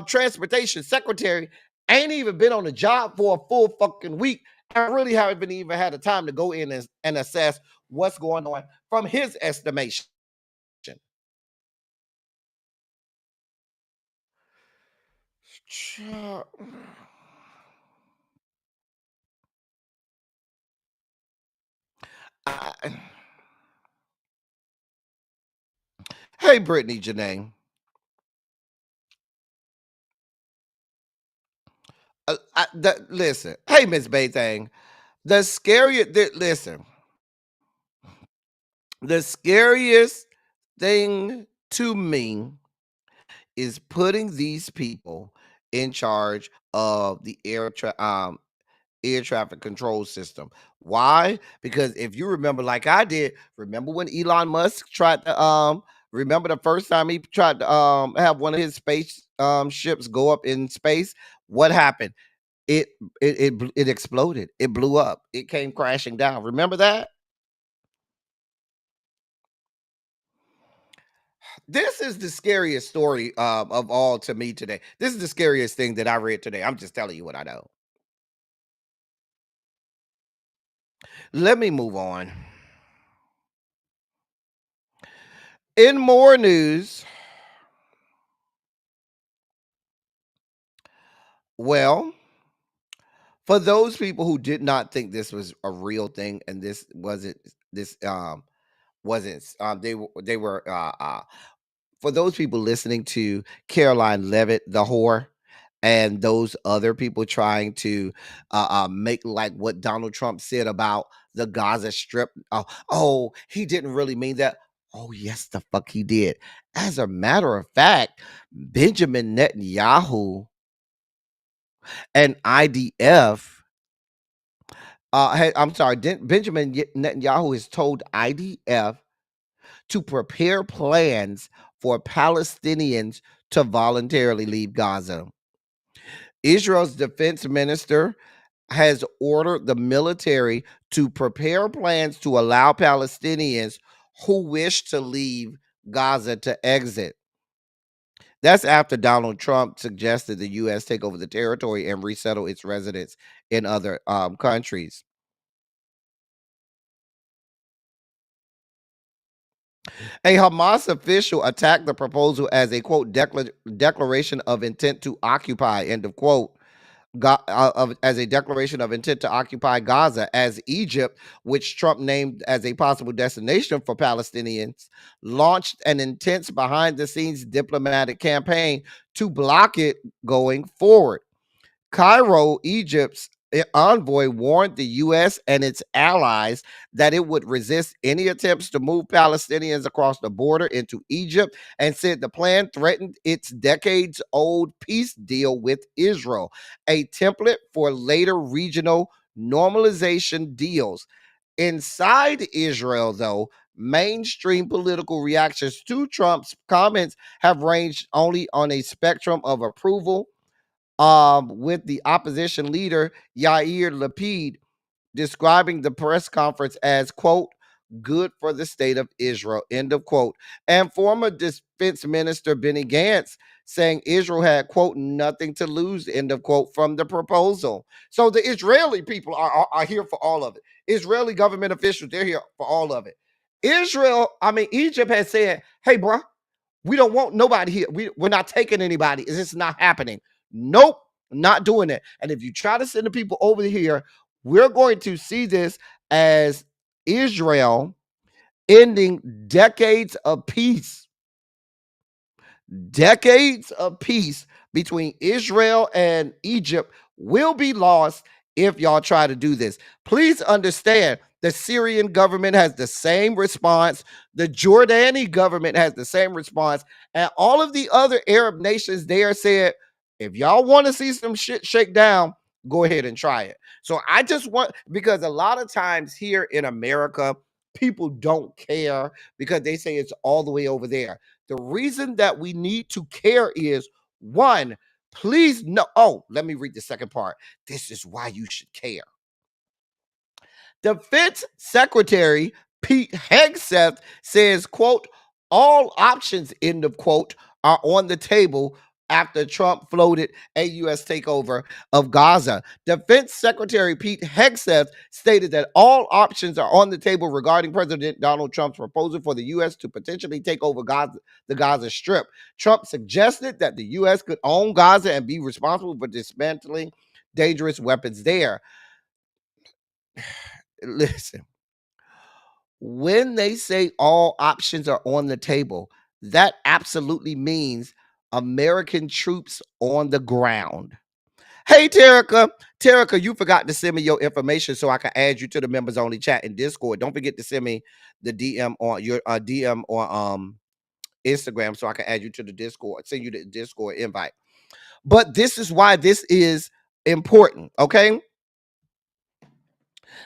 transportation secretary ain't even been on the job for a full fucking week, and really haven't been even had the time to go in and assess what's going on from his estimation? Hey, Brittany Janae. Listen. Hey, Miss Baythang. The scariest, listen. The scariest thing to me is putting these people in charge of the air traffic control system. Why? Because if you remember, like I did, remember when Elon Musk tried to remember the first time he tried to have one of his space ships go up in space? What happened? It exploded. It blew up. It came crashing down. Remember that? This is the scariest story of all to me today. This is the scariest thing that I read today. I'm just telling you what I know. Let me move on. In more news, well, for those people who did not think this was a real thing and this wasn't they were for those people listening to Caroline Levitt, the whore, and those other people trying to make like what Donald Trump said about the Gaza Strip. Oh, he didn't really mean that. Oh, yes, the fuck he did. As a matter of fact, Benjamin Netanyahu and IDF. I'm sorry, Benjamin Netanyahu has told IDF to prepare plans for Palestinians to voluntarily leave Gaza. Israel's defense minister has ordered the military to prepare plans to allow Palestinians who wish to leave Gaza to exit. That's after Donald Trump suggested the U.S. take over the territory and resettle its residents in other countries. A Hamas official attacked the proposal as a quote declaration of intent to occupy, end of quote, as a declaration of intent to occupy Gaza, as Egypt, which Trump named as a possible destination for Palestinians, launched an intense behind the scenes diplomatic campaign to block it going forward. Cairo, Egypt's envoy, warned the U.S. and its allies that it would resist any attempts to move Palestinians across the border into Egypt and said the plan threatened its decades old peace deal with Israel, a template for later regional normalization deals. Inside Israel, though, mainstream political reactions to Trump's comments have ranged only on a spectrum of approval, with the opposition leader Yair Lapid describing the press conference as quote good for the state of Israel, end of quote, and former defense minister Benny Gantz saying Israel had quote nothing to lose, end of quote, from the proposal. So the Israeli people are here for all of it. Israeli government officials, they're here for all of it. Egypt has said, hey bro, we don't want nobody here. We're not taking anybody. It's just not happening. Nope, not doing it. And if you try to send the people over here, we're going to see this as Israel ending decades of peace. Decades of peace between Israel and Egypt will be lost if y'all try to do this. Please understand, the Syrian government has the same response. The Jordani government has the same response. And all of the other Arab nations there said, if y'all want to see some shit shake down, go ahead and try it. So I just want, because a lot of times here in America, people don't care because they say it's all the way over there. The reason that we need to care is one, please no. Oh, let me read the second part. This is why you should care. Defense Secretary Pete Hegseth says, quote, all options, end of quote, are on the table after Trump floated a U.S. takeover of Gaza. Defense Secretary Pete Hegseth stated that all options are on the table regarding President Donald Trump's proposal for the U.S. to potentially take over the Gaza Strip. Trump suggested that the U.S. could own Gaza and be responsible for dismantling dangerous weapons there. Listen, when they say all options are on the table, that absolutely means American troops on the ground. Hey, Terica. Terica, you forgot to send me your information so I can add you to the members only chat in Discord. Don't forget to send me the DM on your DM on Instagram so I can add you to the Discord, send you the Discord invite. But this is why this is important, okay?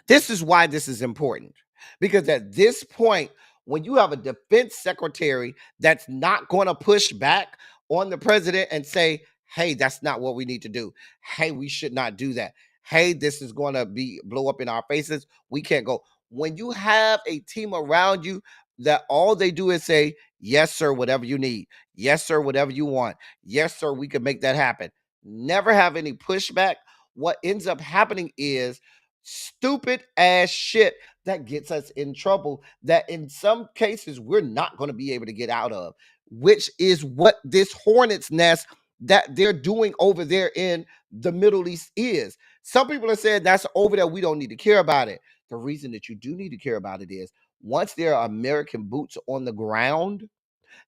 This is why this is important. Because at this point, when you have a defense secretary that's not going to push back on the president and say, hey, that's not what we need to do. Hey, we should not do that. Hey, this is going to blow up in our faces. We can't go. When you have a team around you that all they do is say, Yes, sir, whatever you need. Yes, sir, whatever you want. Yes, sir, we can make that happen. Never have any pushback. What ends up happening is stupid ass shit that gets us in trouble that in some cases we're not going to be able to get out of, which is what this hornet's nest that they're doing over there in the Middle East is. Some people are saying that's over there, we don't need to care about it. The reason that you do need to care about it is once there are American boots on the ground,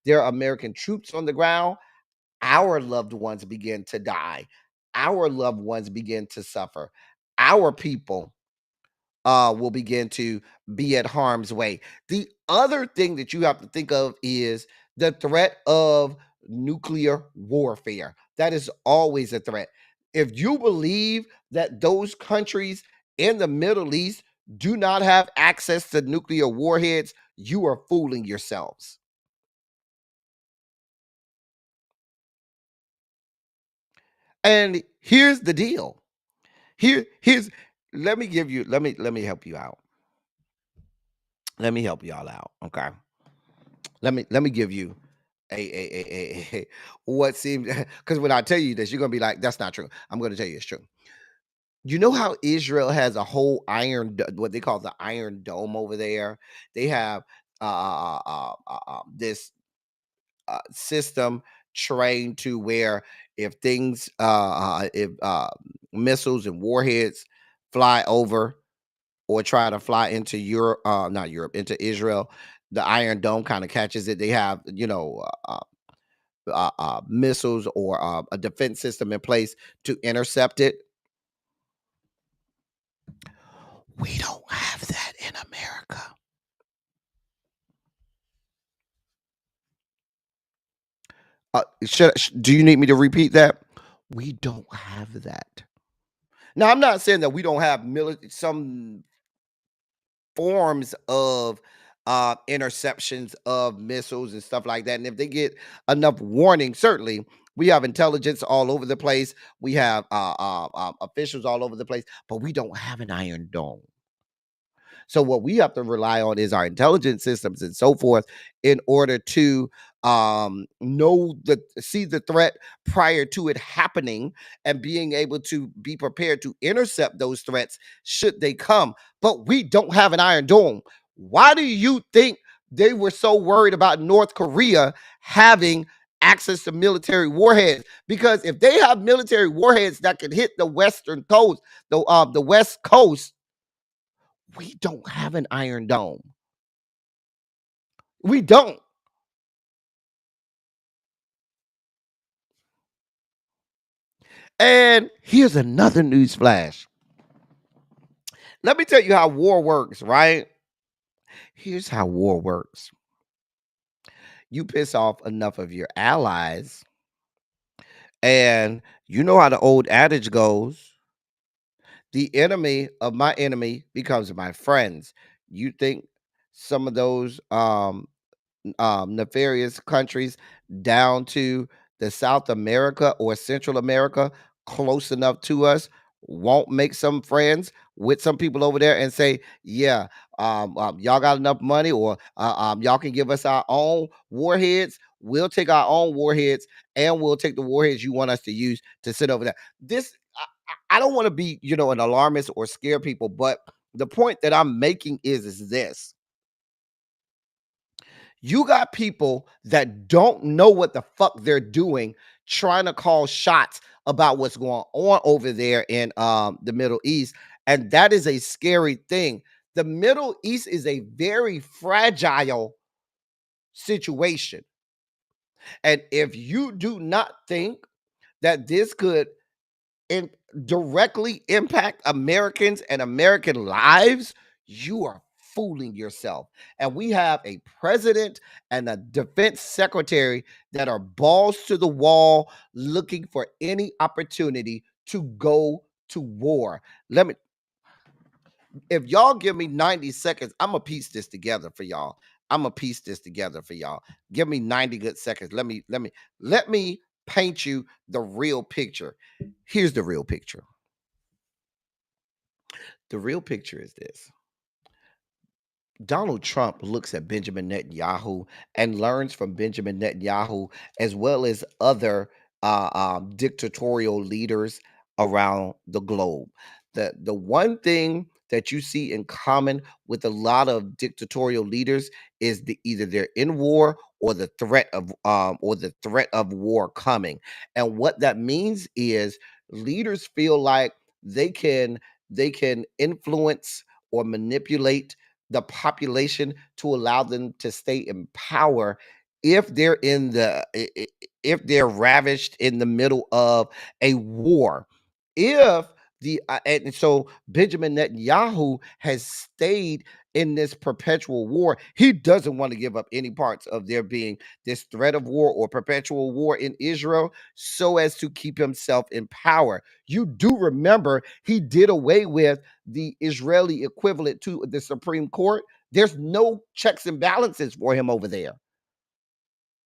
there are American troops on the ground, our loved ones begin to die. Our loved ones begin to suffer. Our people will begin to be at harm's way. The other thing that you have to think of is the threat of nuclear warfare. That is always a threat. If you believe that those countries in the Middle East do not have access to nuclear warheads, you are fooling yourselves. And here's the deal. Here's let me give you let me help you out. Let me help y'all out. Okay. Let me give you a what seems because when I tell you this, you're gonna be like, that's not true. I'm gonna tell you it's true. You know how Israel has a whole what they call the Iron Dome over there? They have this system trained to where if things if missiles and warheads fly over or try to fly into Europe, not Europe, into Israel, the Iron Dome kind of catches it. They have, missiles or a defense system in place to intercept it. We don't have that in America. Do you need me to repeat that? We don't have that. Now, I'm not saying that we don't have some forms of interceptions of missiles and stuff like that. And if they get enough warning, certainly we have intelligence all over the place. We have officials all over the place, but we don't have an Iron Dome. So what we have to rely on is our intelligence systems and so forth in order to see the threat prior to it happening and being able to be prepared to intercept those threats should they come. But we don't have an Iron Dome. Why do you think they were so worried about North Korea having access to military warheads? Because if they have military warheads that can hit the western coast, the west coast, we don't have an Iron Dome. We don't. And here's another news flash. Let me tell you how war works, right? Here's how war works. You piss off enough of your allies, and you know how the old adage goes, the enemy of my enemy becomes my friends. You think some of those nefarious countries down to the South America or Central America close enough to us won't make some friends with some people over there and say, yeah, y'all got enough money or y'all can give us our own warheads. We'll take our own warheads and we'll take the warheads you want us to use to sit over there. I don't want to be, an alarmist or scare people, but the point that I'm making is this. You got people that don't know what the fuck they're doing, trying to call shots about what's going on over there in the Middle East. And that is a scary thing. The Middle East is a very fragile situation. And if you do not think that this could directly impact Americans and American lives, you are fooling yourself. And we have a president and a defense secretary that are balls to the wall looking for any opportunity to go to war. If y'all give me 90 seconds, I'm gonna piece this together for y'all. Give me 90 good seconds. Let me paint you the real picture. Here's the real picture. The real picture is this. Donald Trump looks at Benjamin Netanyahu and learns from Benjamin Netanyahu as well as other dictatorial leaders around the globe. The one thing that you see in common with a lot of dictatorial leaders is either they're in war or the threat of war coming. And what that means is leaders feel like they can influence or manipulate the population to allow them to stay in power if they're if they're ravished in the middle of a war. If the and so Benjamin Netanyahu has stayed in this perpetual war. He doesn't want to give up any parts of there being this threat of war or perpetual war in Israel so as to keep himself in power. You do remember he did away with the Israeli equivalent to the Supreme Court. There's no checks and balances for him over there.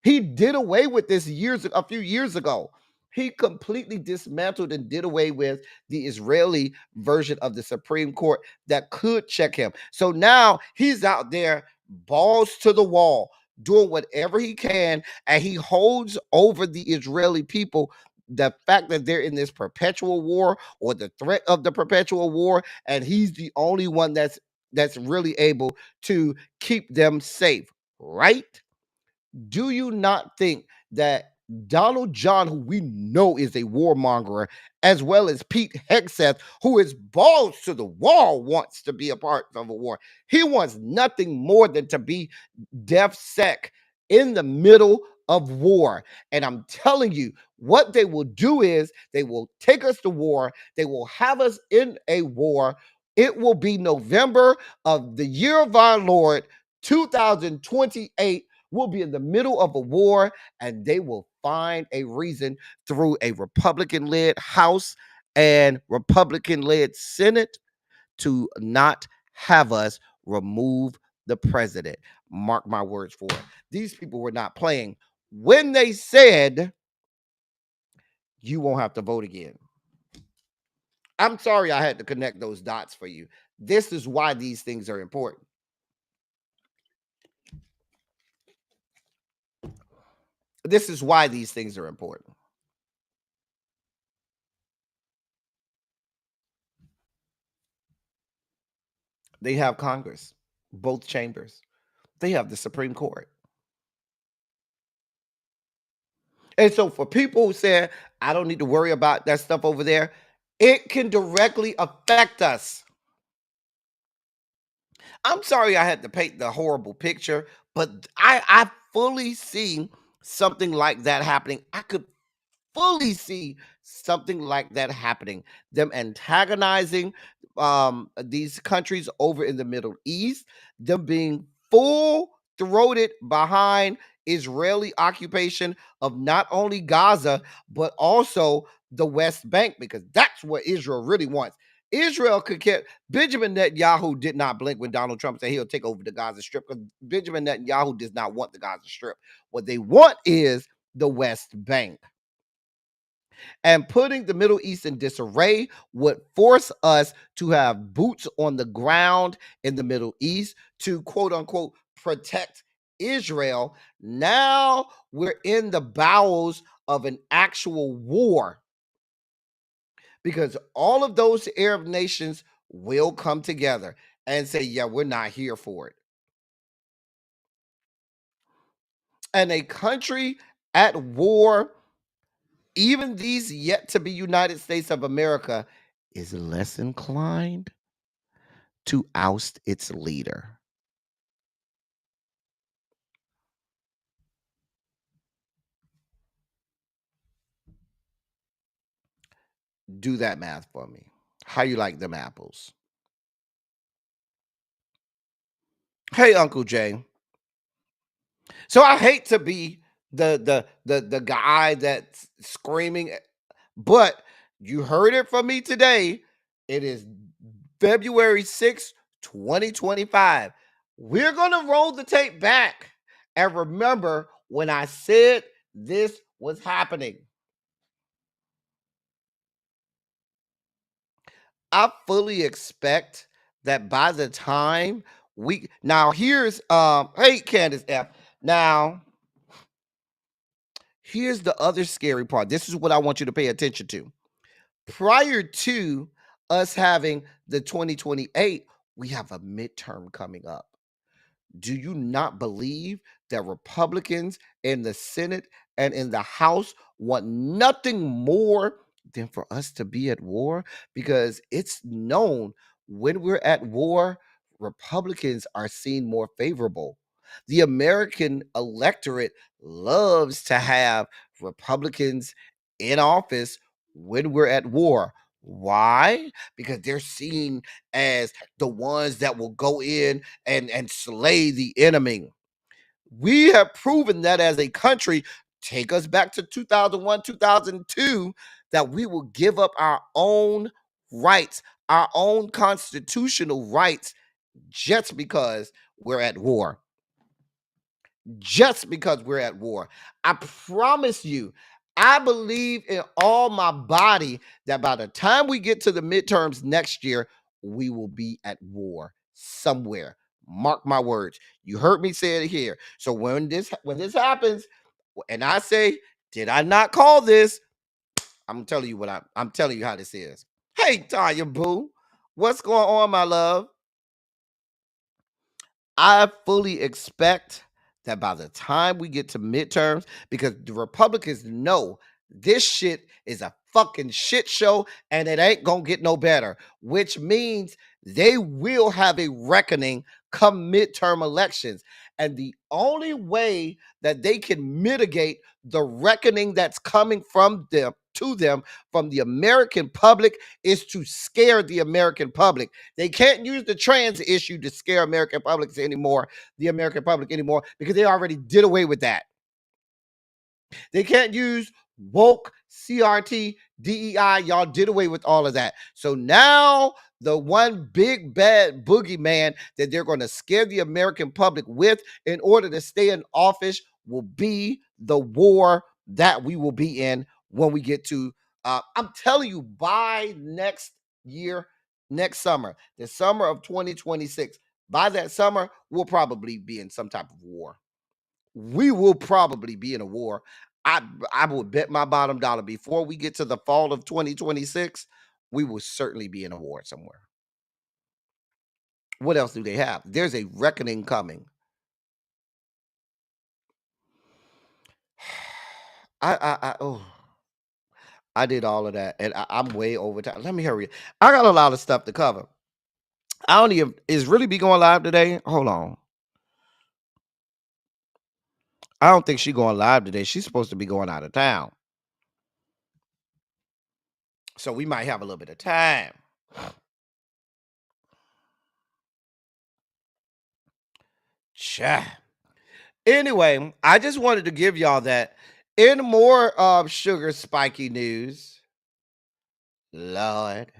He did away with this a few years ago. He completely dismantled and did away with the Israeli version of the Supreme Court that could check him. So now he's out there, balls to the wall, doing whatever he can, and he holds over the Israeli people the fact that they're in this perpetual war or the threat of the perpetual war, and he's the only one that's really able to keep them safe, right? Do you not think that Donald John, who we know is a warmonger, as well as Pete Hegseth, who is balls to the wall, wants to be a part of a war? He wants nothing more than to be DefSec in the middle of war. And I'm telling you, what they will do is they will take us to war. They will have us in a war. It will be November of the year of our Lord, 2028. We'll be in the middle of a war, and they will find a reason through a Republican-led House and Republican-led Senate to not have us remove the president. Mark my words for it. These people were not playing when they said you won't have to vote again. I'm sorry I had to connect those dots for you. This is why these things are important. This is why these things are important. They have Congress, both chambers. They have the Supreme Court. And so for people who say, I don't need to worry about that stuff over there, it can directly affect us. I'm sorry I had to paint the horrible picture, but I fully see something like that happening. I could fully see something like that happening. Them antagonizing these countries over in the Middle East, them being full throated behind Israeli occupation of not only Gaza, but also the West Bank, because that's what Israel really wants. Israel could care. Benjamin Netanyahu did not blink when Donald Trump said he'll take over the Gaza Strip, because Benjamin Netanyahu does not want the Gaza Strip. What they want is the West Bank. And putting the Middle East in disarray would force us to have boots on the ground in the Middle East to quote unquote protect Israel. Now we're in the bowels of an actual war, because all of those Arab nations will come together and say, yeah, we're not here for it. And a country at war, even these yet to be United States of America, is less inclined to oust its leader. Do that math for me. How you like them apples? Hey, Uncle Jay. So I hate to be the guy that's screaming, but you heard it from me today. It is February 6th, 2025. We're going to roll the tape back and remember when I said this was happening. I fully expect that by the time Now here's hey Candace F. Now here's the other scary part. This is what I want you to pay attention to. Prior to us having the 2028, we have a midterm coming up. Do you not believe that Republicans in the Senate and in the House want nothing more than for us to be at war? Because it's known when we're at war, Republicans are seen more favorable. The American electorate loves to have Republicans in office when we're at war. Why? Because they're seen as the ones that will go in and slay the enemy. We have proven that as a country, take us back to 2001, 2002, that we will give up our own rights, our own constitutional rights, just because we're at war. Just because we're at war. I promise you, I believe in all my body that by the time we get to the midterms next year, we will be at war somewhere. Mark my words. You heard me say it here. So when this happens, and I say, did I not call this? I'm telling you I'm telling you how this is. Hey, Tanya Boo, what's going on, my love? I fully expect that by the time we get to midterms, because the Republicans know this shit is a fucking shit show and it ain't gonna get no better, which means they will have a reckoning come midterm elections. And the only way that they can mitigate the reckoning that's coming from them to them from the American public is to scare the American public. They can't use the trans issue to scare the American public anymore, because they already did away with that. They can't use woke, CRT, DEI. Y'all did away with all of that. So now the one big bad boogeyman that they're going to scare the American public with in order to stay in office will be the war that we will be in when we get to, I'm telling you, by next year, next summer, the summer of 2026, by that summer, we'll probably be in some type of war. We will probably be in a war. I would bet my bottom dollar before we get to the fall of 2026, we will certainly be in a war somewhere. What else do they have? There's a reckoning coming. I did all of that, and I'm way over time. Let me hurry. I got a lot of stuff to cover. I don't even is really be going live today. Hold on. I don't think she's going live today. She's supposed to be going out of town. So we might have a little bit of time. Cha. Anyway, I just wanted to give y'all that. In more sugar spiky news, Lord.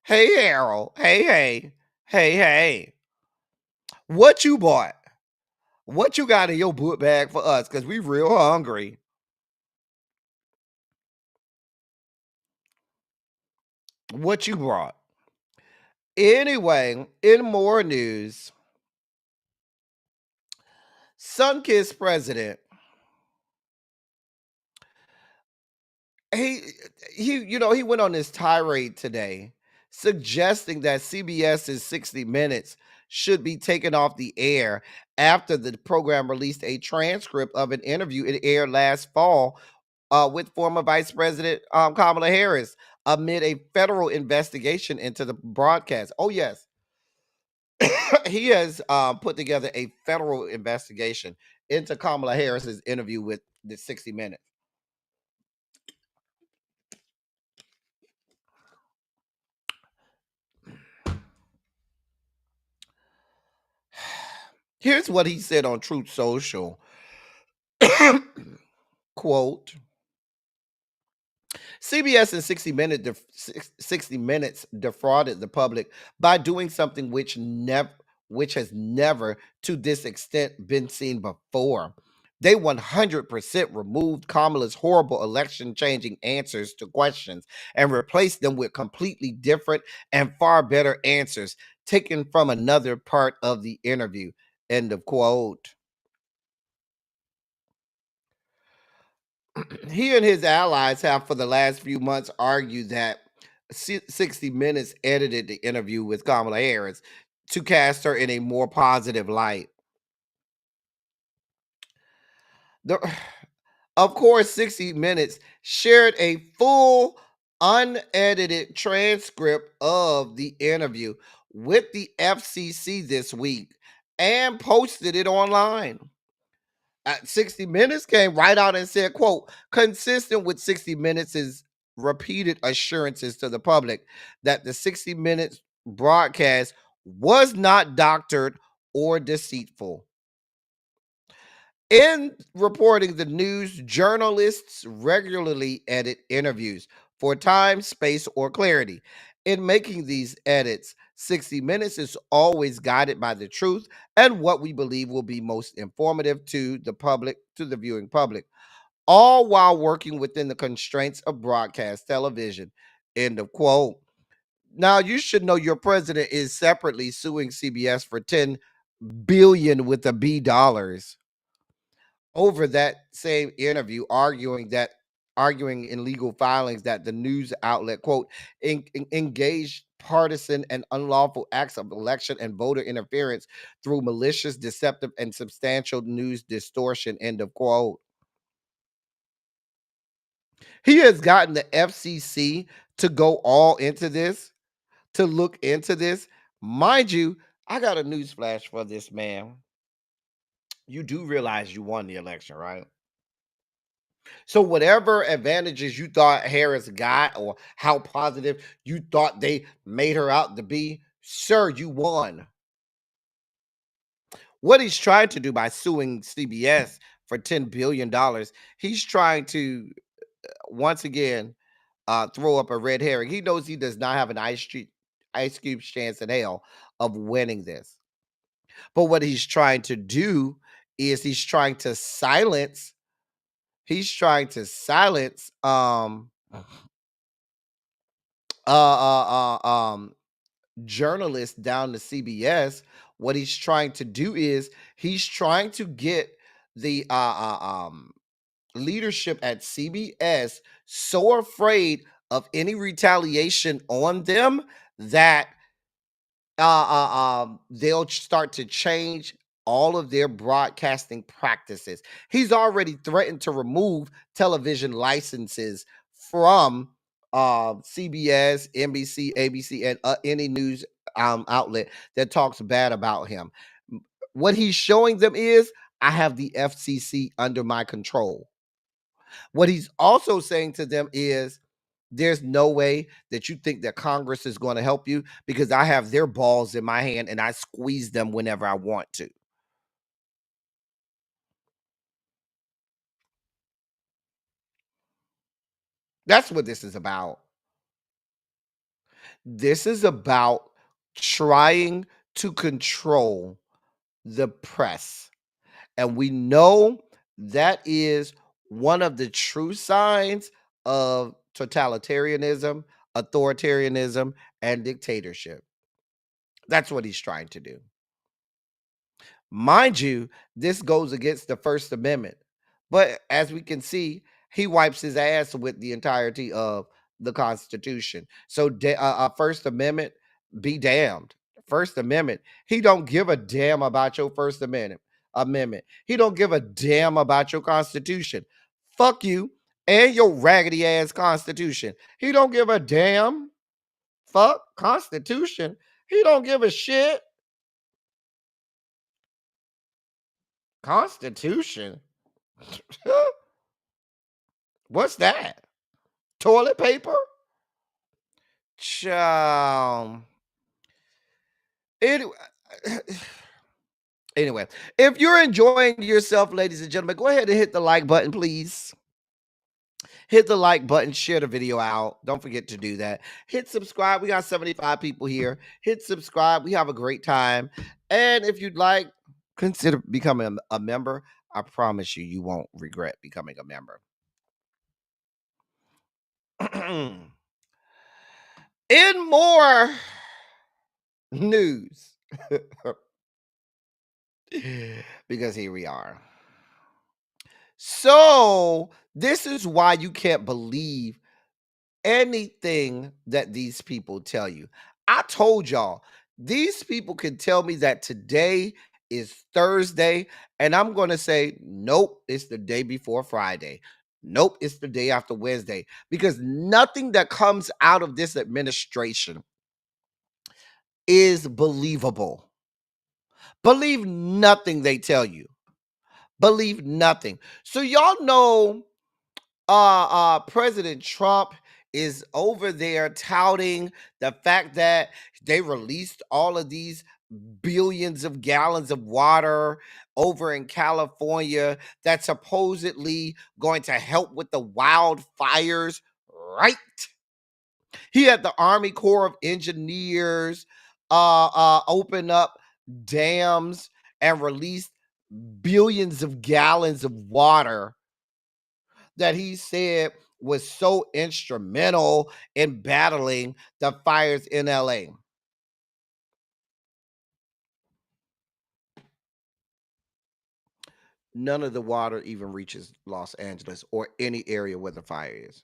Hey, Harold. Hey. What you bought? What you got in your book bag for us? Because we real hungry. What you brought? Anyway, in more news, Sunkist president, he he went on this tirade today suggesting that CBS's 60 Minutes should be taken off the air after the program released a transcript of an interview it aired last fall with former Vice President Kamala Harris amid a federal investigation into the broadcast. Oh, yes. He has put together a federal investigation into Kamala Harris's interview with the 60 Minutes. Here's what he said on Truth Social. Quote, CBS and 60 Minutes defrauded the public by doing something which has never to this extent been seen before. They 100% removed Kamala's horrible election-changing answers to questions and replaced them with completely different and far better answers taken from another part of the interview. End of quote. He and his allies have for the last few months argued that 60 Minutes edited the interview with Kamala Harris to cast her in a more positive light. Of course, 60 Minutes shared a full, unedited transcript of the interview with the FCC this week and posted it online. 60 Minutes came right out and said, quote, consistent with 60 Minutes' repeated assurances to the public that the 60 Minutes broadcast was not doctored or deceitful. In reporting the news, journalists regularly edit interviews for time, space, or clarity. In making these edits, 60 Minutes is always guided by the truth and what we believe will be most informative to the public, to the viewing public, all while working within the constraints of broadcast television. End of quote. Now, you should know your president is separately suing CBS for $10 billion with a B dollars over that same interview, arguing in legal filings that the news outlet, quote, engaged partisan and unlawful acts of election and voter interference through malicious, deceptive, and substantial news distortion, end of quote. He has gotten the FCC to go all into this, to look into this. Mind you, I got a news flash for this man. You do realize you won the election, right? So whatever advantages you thought Harris got or how positive you thought they made her out to be, sir, you won. What he's trying to do by suing CBS for $10 billion, he's trying to, once again, throw up a red herring. He knows he does not have an ice cube chance in hell of winning this. But what he's trying to do is he's trying to silence journalists down to CBS. What he's trying to do is he's trying to get the leadership at CBS so afraid of any retaliation on them that they'll start to change all of their broadcasting practices. He's already threatened to remove television licenses from CBS, NBC, ABC, and any news outlet that talks bad about him. What he's showing them is, I have the FCC under my control. What he's also saying to them is, there's no way that you think that Congress is going to help you because I have their balls in my hand and I squeeze them whenever I want to. That's what this is about. This is about trying to control the press. And we know that is one of the true signs of totalitarianism, authoritarianism, and dictatorship. That's what he's trying to do. Mind you, this goes against the First Amendment. But as we can see, he wipes his ass with the entirety of the Constitution. So First Amendment, be damned. First Amendment, he don't give a damn about your First Amendment. He don't give a damn about your Constitution. Fuck you and your raggedy ass Constitution. He don't give a damn. Fuck Constitution. He don't give a shit. Constitution? What's that? Toilet paper? Child. Anyway, if you're enjoying yourself, ladies and gentlemen, go ahead and hit the like button, please. Hit the like button, share the video out. Don't forget to do that. Hit subscribe. We got 75 people here. Hit subscribe. We have a great time. And if you'd like, consider becoming a member. I promise you, you won't regret becoming a member. In more news, because here we are. So, this is why you can't believe anything that these people tell you. I told y'all, these people can tell me that today is Thursday, and I'm going to say, nope, it's the day before Friday. Nope, it's the day after Wednesday. Because nothing that comes out of this administration is believable. Believe nothing they tell you. Believe nothing. So y'all know President Trump is over there touting the fact that they released all of these billions of gallons of water over in California that's supposedly going to help with the wildfires, right? He had the Army Corps of Engineers open up dams and release billions of gallons of water that he said was so instrumental in battling the fires in LA. None of the water even reaches Los Angeles or any area where the fire is.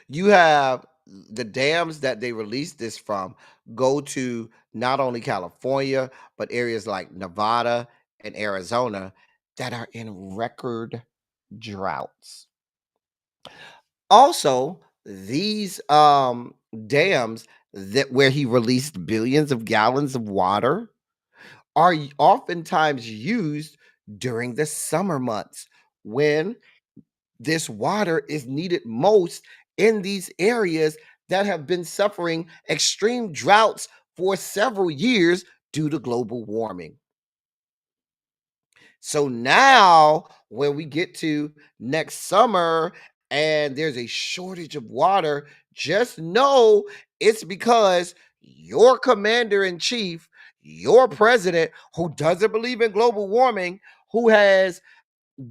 You have the dams that they released this from go to not only California, but areas like Nevada and Arizona that are in record droughts. Also, these dams that where he released billions of gallons of water are oftentimes used during the summer months when this water is needed most in these areas that have been suffering extreme droughts for several years due to global warming. So now, when we get to next summer and there's a shortage of water, just know it's because your commander in chief, your president, who doesn't believe in global warming, who has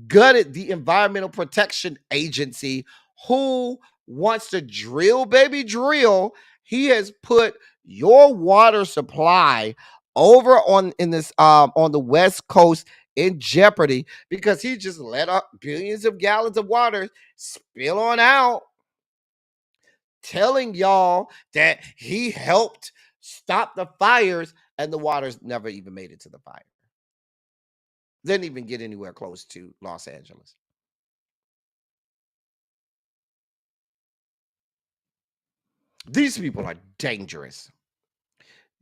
gutted the Environmental Protection Agency, who wants to drill, baby, drill. He has put your water supply over on the West Coast in jeopardy because he just let up billions of gallons of water spill on out, telling y'all that he helped stop the fires, and the waters never even made it to the fire. Didn't even get anywhere close to Los Angeles. These people are dangerous.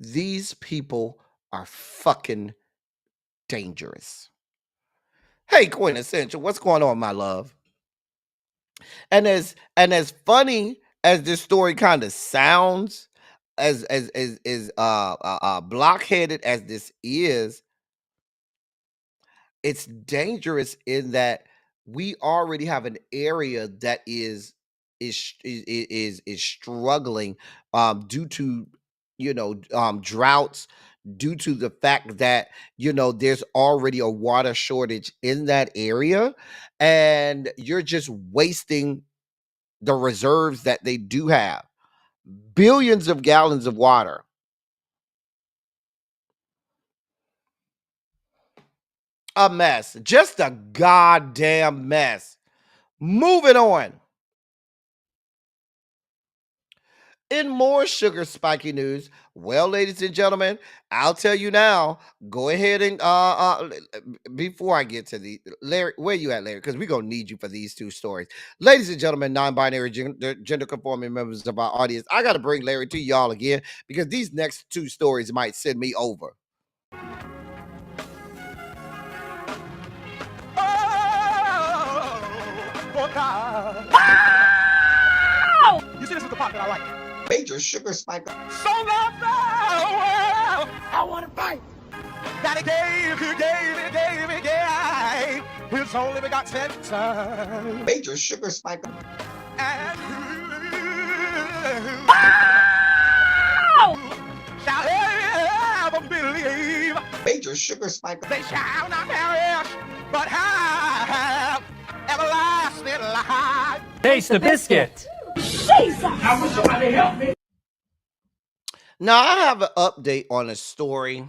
These people are fucking dangerous. Hey, Quintessential, what's going on, my love? And as funny as this story kind of sounds, as blockheaded as this is, it's dangerous in that we already have an area that is struggling due to droughts, due to the fact that there's already a water shortage in that area, and you're just wasting the reserves that they do have. Billions of gallons of water. A mess. Just a goddamn mess. Moving on. In more sugar spiky news, well, ladies and gentlemen, I'll tell you now. Go ahead and before I get to the Larry, where you at, Larry? Because we're gonna need you for these two stories, ladies and gentlemen, non-binary gender conforming members of our audience. I got to bring Larry to y'all again because these next two stories might send me over. Oh, God. You see, this is the part that I like. Major sugar spike. So long, I want to fight. Daddy gave his only begotten son. Major sugar spike. And shall ever believe. Major Mr. Sugar Spiker. They shall not perish, but have everlasting life. Taste the biscuit. Now, I have an update on a story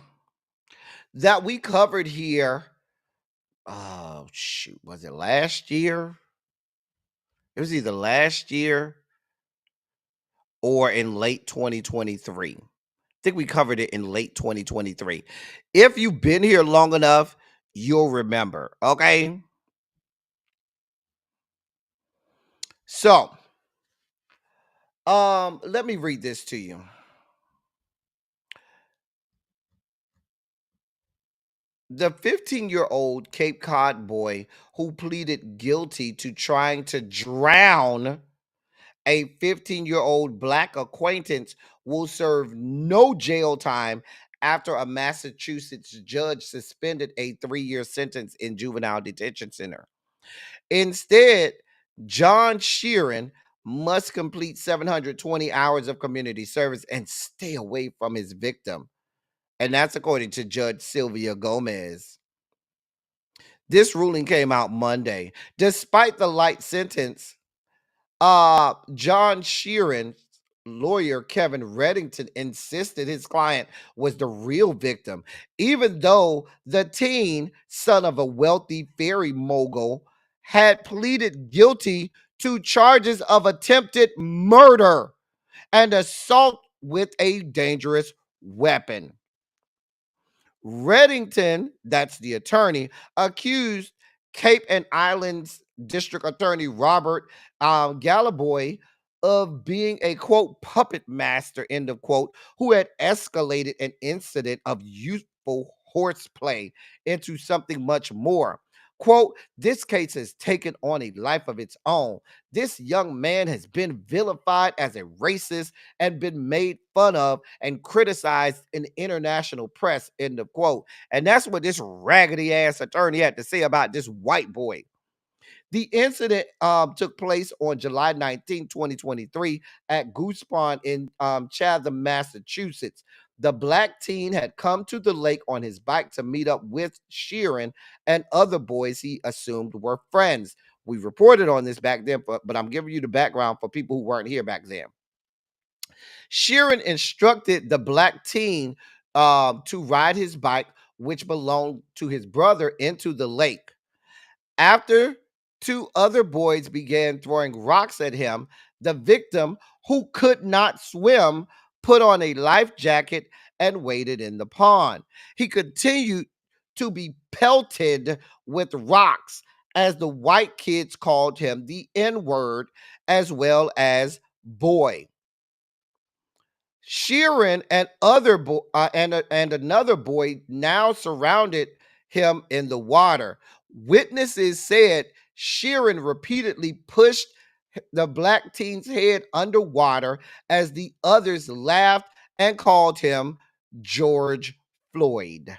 that we covered here. Oh, shoot. Was it last year? It was either last year or in late 2023. I think we covered it in late 2023. If you've been here long enough, you'll remember. Okay. So, let me read this to you. The 15-year-old Cape Cod boy who pleaded guilty to trying to drown a 15-year-old black acquaintance will serve no jail time after a Massachusetts judge suspended a 3-year sentence in juvenile detention center. Instead, John Sheeran must complete 720 hours of community service and stay away from his victim. And that's according to Judge Sylvia Gomez. This ruling came out Monday. Despite the light sentence, John Sheeran's lawyer, Kevin Reddington, insisted his client was the real victim, even though the teen, son of a wealthy ferry mogul, had pleaded guilty to charges of attempted murder and assault with a dangerous weapon. Reddington, that's the attorney, accused Cape and Islands District Attorney Robert Galliboy of being a, quote, puppet master, end of quote, who had escalated an incident of youthful horseplay into something much more. Quote, this case has taken on a life of its own. This young man has been vilified as a racist and been made fun of and criticized in the international press, end of quote. And that's what this raggedy ass attorney had to say about this white boy. The incident took place on July 19, 2023 at Goose Pond in Chatham, Massachusetts. The black teen had come to the lake on his bike to meet up with Sheeran and other boys he assumed were friends. We reported on this back then, but I'm giving you the background for people who weren't here back then. Sheeran instructed the black teen to ride his bike, which belonged to his brother, into the lake. After two other boys began throwing rocks at him, the victim, who could not swim, put on a life jacket and waded in the pond. He continued to be pelted with rocks, as the white kids called him the N-word, as well as boy. Sheeran and another boy now surrounded him in the water. Witnesses said Sheeran repeatedly pushed the black teen's head underwater as the others laughed and called him George Floyd.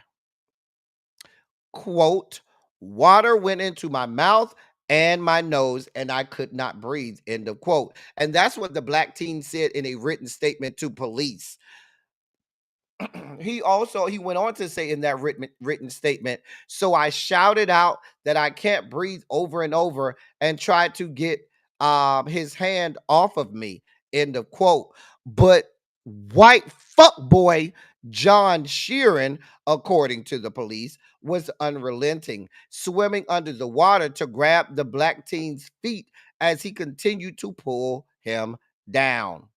Quote, water went into my mouth and my nose and I could not breathe, end of quote. And that's what the black teen said in a written statement to police. He went on to say in that written statement, so I shouted out that I can't breathe over and over and tried to get his hand off of me, end of quote. But white fuckboy John Sheeran, according to the police, was unrelenting, swimming under the water to grab the black teen's feet as he continued to pull him down.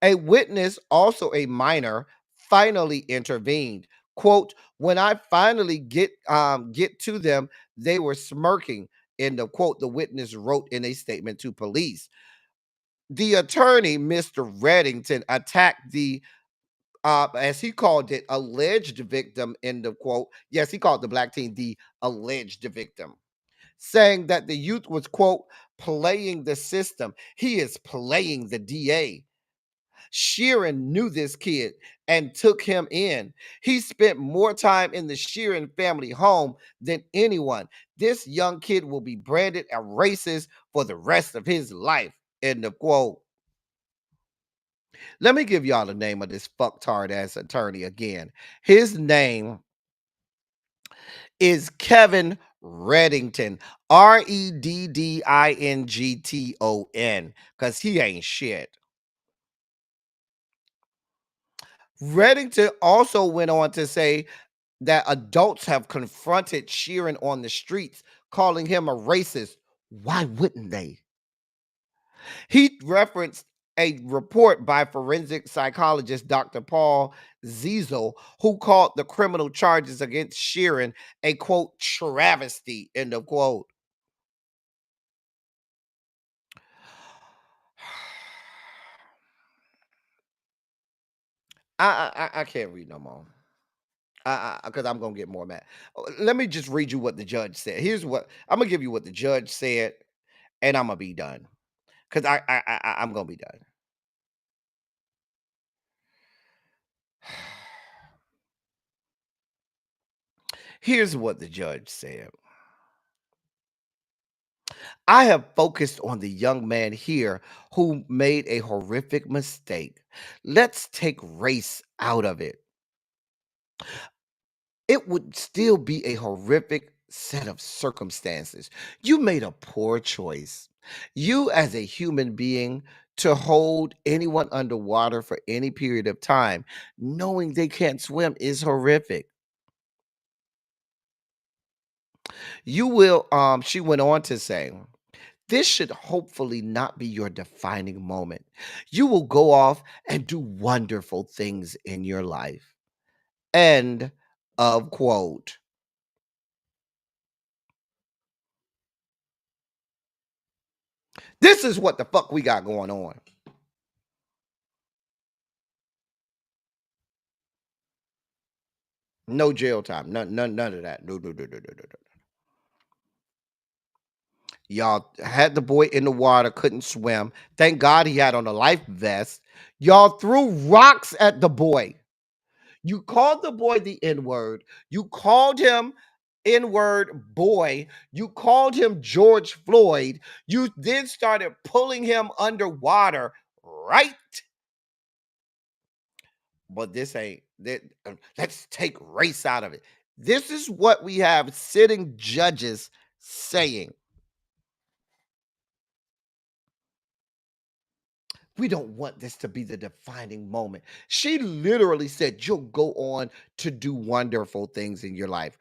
A witness, also a minor, finally intervened. Quote, when I finally get to them, they were smirking, end of quote, the witness wrote in a statement to police. The attorney, Mr. Reddington, attacked the as he called it, alleged victim, end of quote. Yes, he called the black teen the alleged victim, saying that the youth was, quote, playing the system. He is playing the DA. Sheeran knew this kid and took him in. He spent more time in the Sheeran family home than anyone. This young kid will be branded a racist for the rest of his life, end of quote. Let me give y'all the name of this fucktard ass attorney again. His name is Kevin Reddington. Reddington. Because he ain't shit. Reddington also went on to say that adults have confronted Sheeran on the streets, calling him a racist. Why wouldn't they? He referenced a report by forensic psychologist Dr. Paul Ziesel, who called the criminal charges against Sheeran a quote travesty, end of quote. I can't read no more. Because I'm gonna get more mad. Let me just read you what the judge said. Here's what I'm gonna give you what the judge said, and I'm gonna be done. Because I'm gonna be done. Here's what the judge said. I have focused on the young man here who made a horrific mistake. Let's take race out of it. It would still be a horrific set of circumstances. You made a poor choice. You, as a human being, to hold anyone underwater for any period of time, knowing they can't swim, is horrific. You will, she went on to say, this should hopefully not be your defining moment. You will go off and do wonderful things in your life. End of quote. This is what the fuck we got going on. No jail time. None of that. No. Y'all had the boy in the water, couldn't swim. Thank God he had on a life vest. Y'all threw rocks at the boy. You called the boy the N-word. You called him N-word boy. You called him George Floyd. You then started pulling him underwater, right? But this ain't that. Let's take race out of it. This is what we have sitting judges saying. We don't want this to be the defining moment. She literally said, you'll go on to do wonderful things in your life.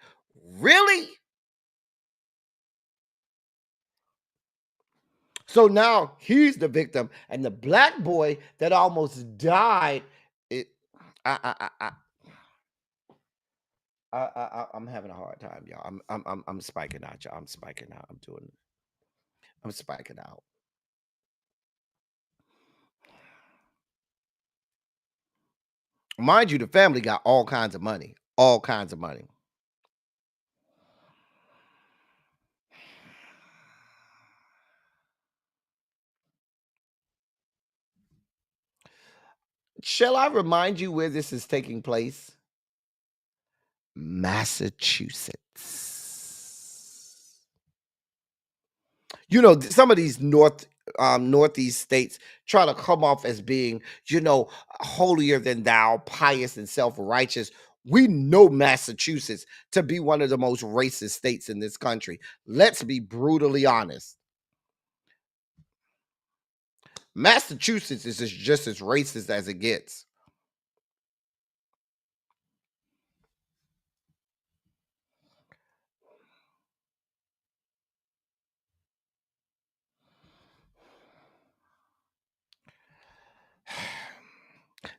Really? So now he's the victim, and the black boy that almost died. It, I'm having a hard time, y'all. I'm spiking out, y'all. I'm spiking out. I'm spiking out. Mind you, the family got all kinds of money. All kinds of money. Shall I remind you where this is taking place? Massachusetts. You know, some of these northeast states try to come off as being, holier than thou, pious and self-righteous. We know Massachusetts to be one of the most racist states in this country. Let's be brutally honest. Massachusetts is just as racist as it gets.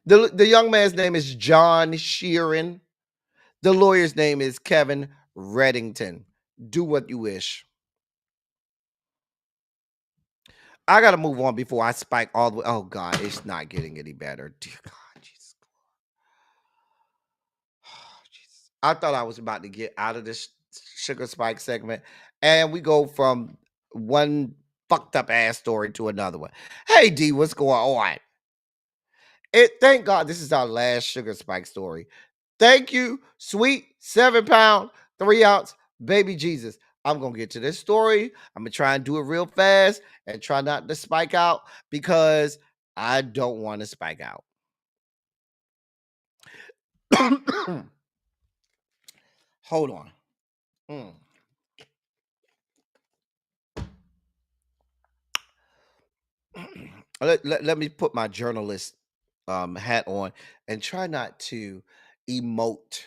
The young man's name is John Sheeran. The lawyer's name is Kevin Reddington. Do what you wish. I got to move on before I spike all the way. Oh, God, it's not getting any better. Dear God, Jesus. Oh, Jesus. I thought I was about to get out of this sugar spike segment, and we go from one fucked up ass story to another one. Hey, D, what's going on? Thank God this is our last sugar spike story. Thank you, sweet 7-pound, 3-ounce baby Jesus. I'm gonna get to this story. I'm gonna try and do it real fast and try not to spike out because I don't want to spike out. Hold on. Mm. Let me put my journalist hat on and try not to emote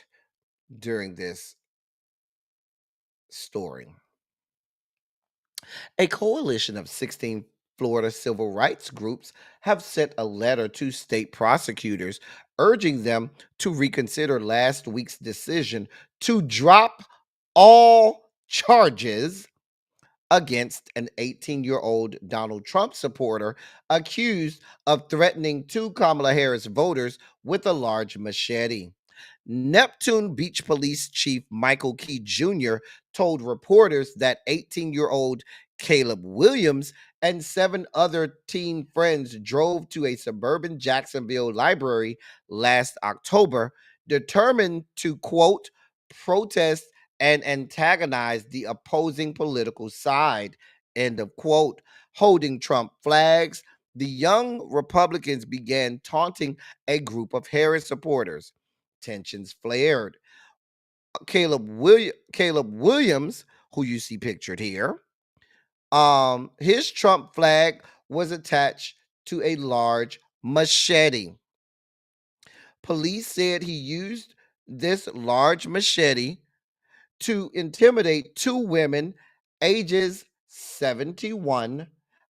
during this story. A coalition of 16 Florida civil rights groups have sent a letter to state prosecutors urging them to reconsider last week's decision to drop all charges against an 18-year-old Donald Trump supporter accused of threatening two Kamala Harris voters with a large machete. Neptune Beach Police Chief Michael Key Jr. told reporters that 18-year-old Caleb Williams and 7 other teen friends drove to a suburban Jacksonville library last October, determined to, quote, protest and antagonize the opposing political side, end of quote. Holding Trump flags, the young Republicans began taunting a group of Harris supporters. Tensions flared. Caleb Williams, who you see pictured here, his Trump flag was attached to a large machete. Police said he used this large machete to intimidate 2 women ages 71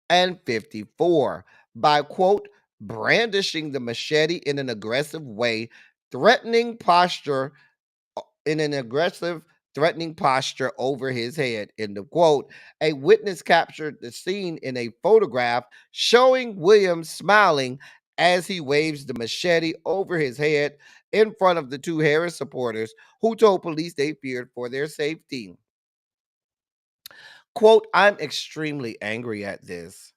and 54 by, quote, brandishing the machete in an aggressive way, threatening posture in an aggressive, threatening posture over his head, end of quote. A witness captured the scene in a photograph showing Williams smiling as he waves the machete over his head in front of the 2 Harris supporters who told police they feared for their safety. Quote, I'm extremely angry at this.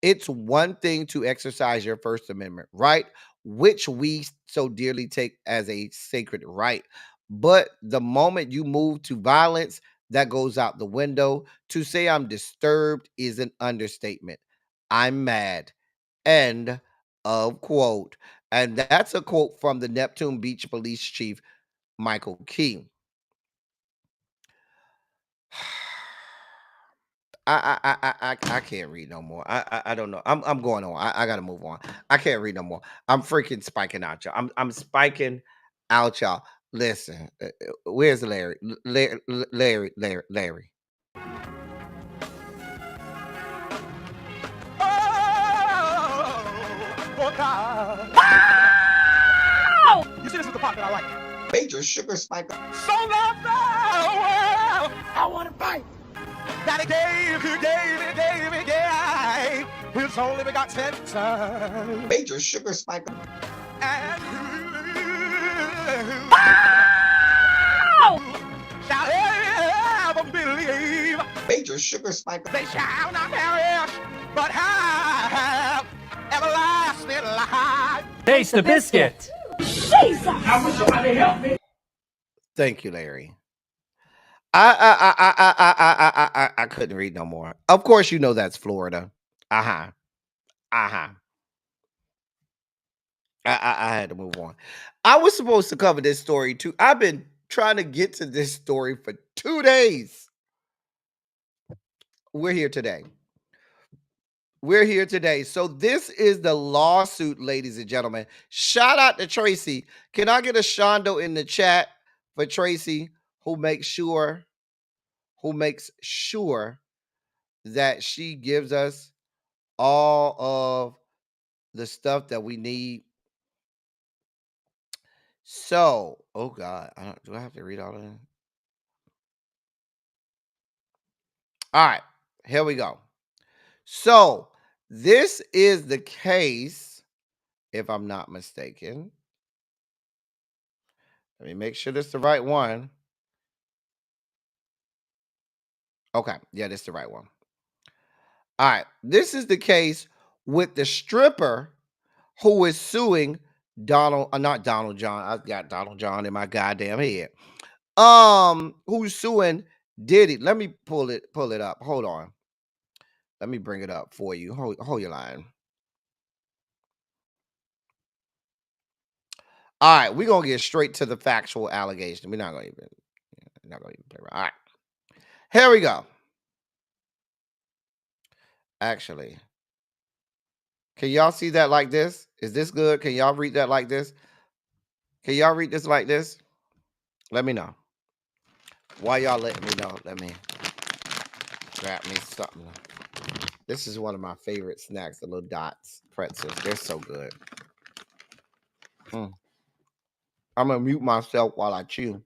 It's one thing to exercise your First Amendment right, which we so dearly take as a sacred right. But the moment you move to violence, that goes out the window. To say I'm disturbed is an understatement. I'm mad. End of quote. And that's a quote from the Neptune Beach Police Chief, Michael Key. I can't read no more. I don't know. I'm going on. I gotta move on. I can't read no more. I'm freaking spiking out, y'all. I'm spiking out, y'all. Listen, where's Larry? Larry. Oh, God. You see, this is the part that I like. Major sugar spike. So loved the world. I want to fight. That he gave. His only begotten son. Major sugar spike. And shall ever believe. Major sugar spike. They shall not perish, but have everlasting life. Taste the biscuit. Thank you, Larry. I couldn't read no more. Of course, you know that's Florida. I had to move on. I was supposed to cover this story too. I've been trying to get to this story for 2 days. We're here today. So this is the lawsuit, ladies and gentlemen. Shout out to Tracy. Can I get a shondo in the chat for Tracy, who makes sure that she gives us all of the stuff that we need. So, oh God, do I have to read all of that? All right, here we go. So, this is the case, if I'm not mistaken. Let me make sure this is the right one. Okay, yeah, this is the right one. All right, this is the case with the stripper who is suing not Donald John. I got Donald John in my goddamn head. Who's suing Diddy? Let me pull it up. Hold on. Let me bring it up for you. Hold your line. All right, we're gonna get straight to the factual allegation. We're not gonna even not gonna even play around. All right, here we go. Actually, can y'all see that like this? Is this good? Can y'all read that like this? Can y'all read this like this? Let me know. Why y'all letting me know? Let me grab me something. This is one of my favorite snacks, the little dots pretzels. They're so good. I'm gonna mute myself while I chew.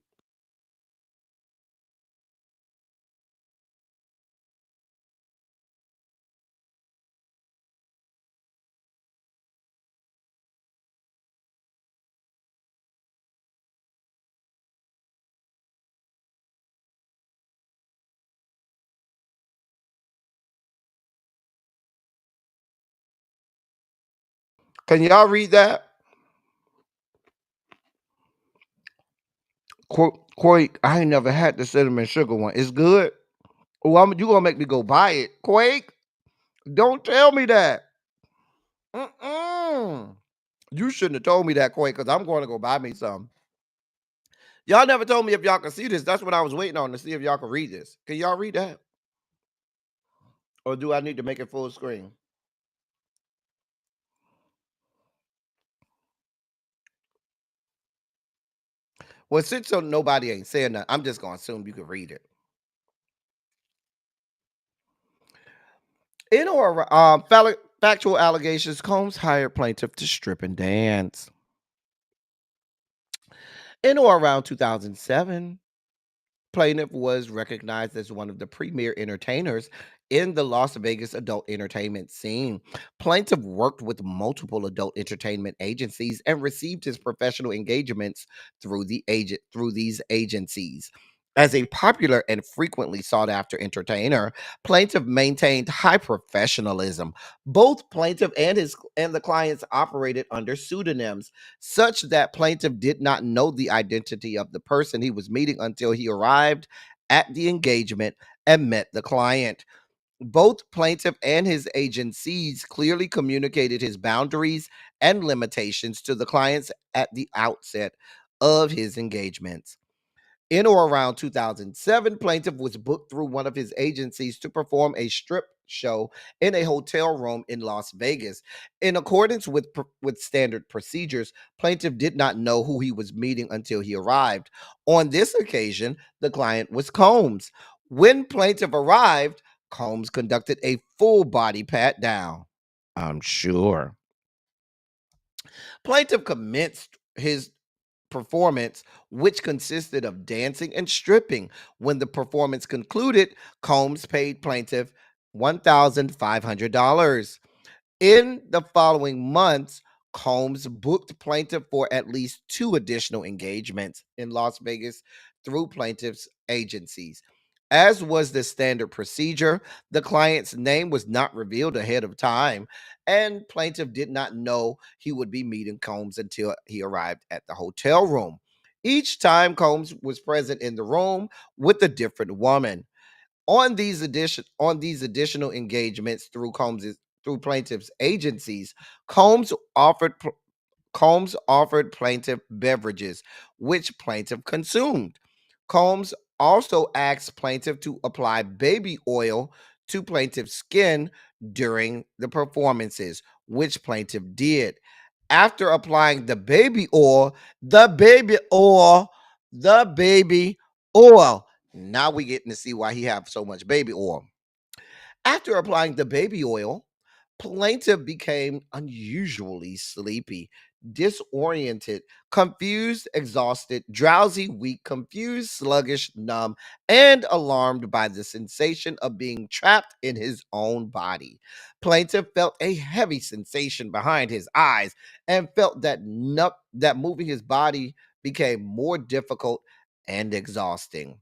Can y'all read that? Quake, I ain't never had the cinnamon sugar one. It's good. Oh, you gonna make me go buy it. Quake, don't tell me that. You shouldn't have told me that, Quake, because I'm going to go buy me some. Y'all never told me if y'all can see this. That's what I was waiting on, to see if y'all can read this. Can y'all read that? Or do I need to make it full screen? Well, since nobody ain't saying that, I'm just gonna assume you can read it. In or factual allegations, Combs hired plaintiff to strip and dance. In or around 2007, plaintiff was recognized as one of the premier entertainers in the Las Vegas adult entertainment scene. Plaintiff worked with multiple adult entertainment agencies and received his professional engagements through these agencies. As a popular and frequently sought after entertainer, plaintiff maintained high professionalism. Both plaintiff and the clients operated under pseudonyms, such that plaintiff did not know the identity of the person he was meeting until he arrived at the engagement and met the client. Both plaintiff and his agencies clearly communicated his boundaries and limitations to the clients at the outset of his engagements. In or around 2007, plaintiff was booked through one of his agencies to perform a strip show in a hotel room in Las Vegas. In accordance with standard procedures, plaintiff did not know who he was meeting until he arrived. On this occasion, the client was Combs. When plaintiff arrived, Combs conducted a full body pat down. I'm sure. Plaintiff commenced his performance, which consisted of dancing and stripping. When the performance concluded, Combs paid plaintiff $1,500. In the following months, Combs booked plaintiff for at least 2 additional engagements in Las Vegas through plaintiff's agencies. As was the standard procedure, the client's name was not revealed ahead of time, and plaintiff did not know he would be meeting Combs until he arrived at the hotel room. Each time, Combs was present in the room with a different woman. On these additional engagements through plaintiff's agencies, Combs offered Combs offered plaintiff beverages, which plaintiff consumed. Combs also asked plaintiff to apply baby oil to plaintiff's skin during the performances, which plaintiff did. After applying the baby oil, the baby oil. Now we getting to see why he have so much baby oil. After applying the baby oil, plaintiff became unusually sleepy, disoriented, confused, exhausted, drowsy, weak, confused, sluggish, numb, and alarmed by the sensation of being trapped in his own body. Plaintiff felt a heavy sensation behind his eyes and felt that moving his body became more difficult and exhausting.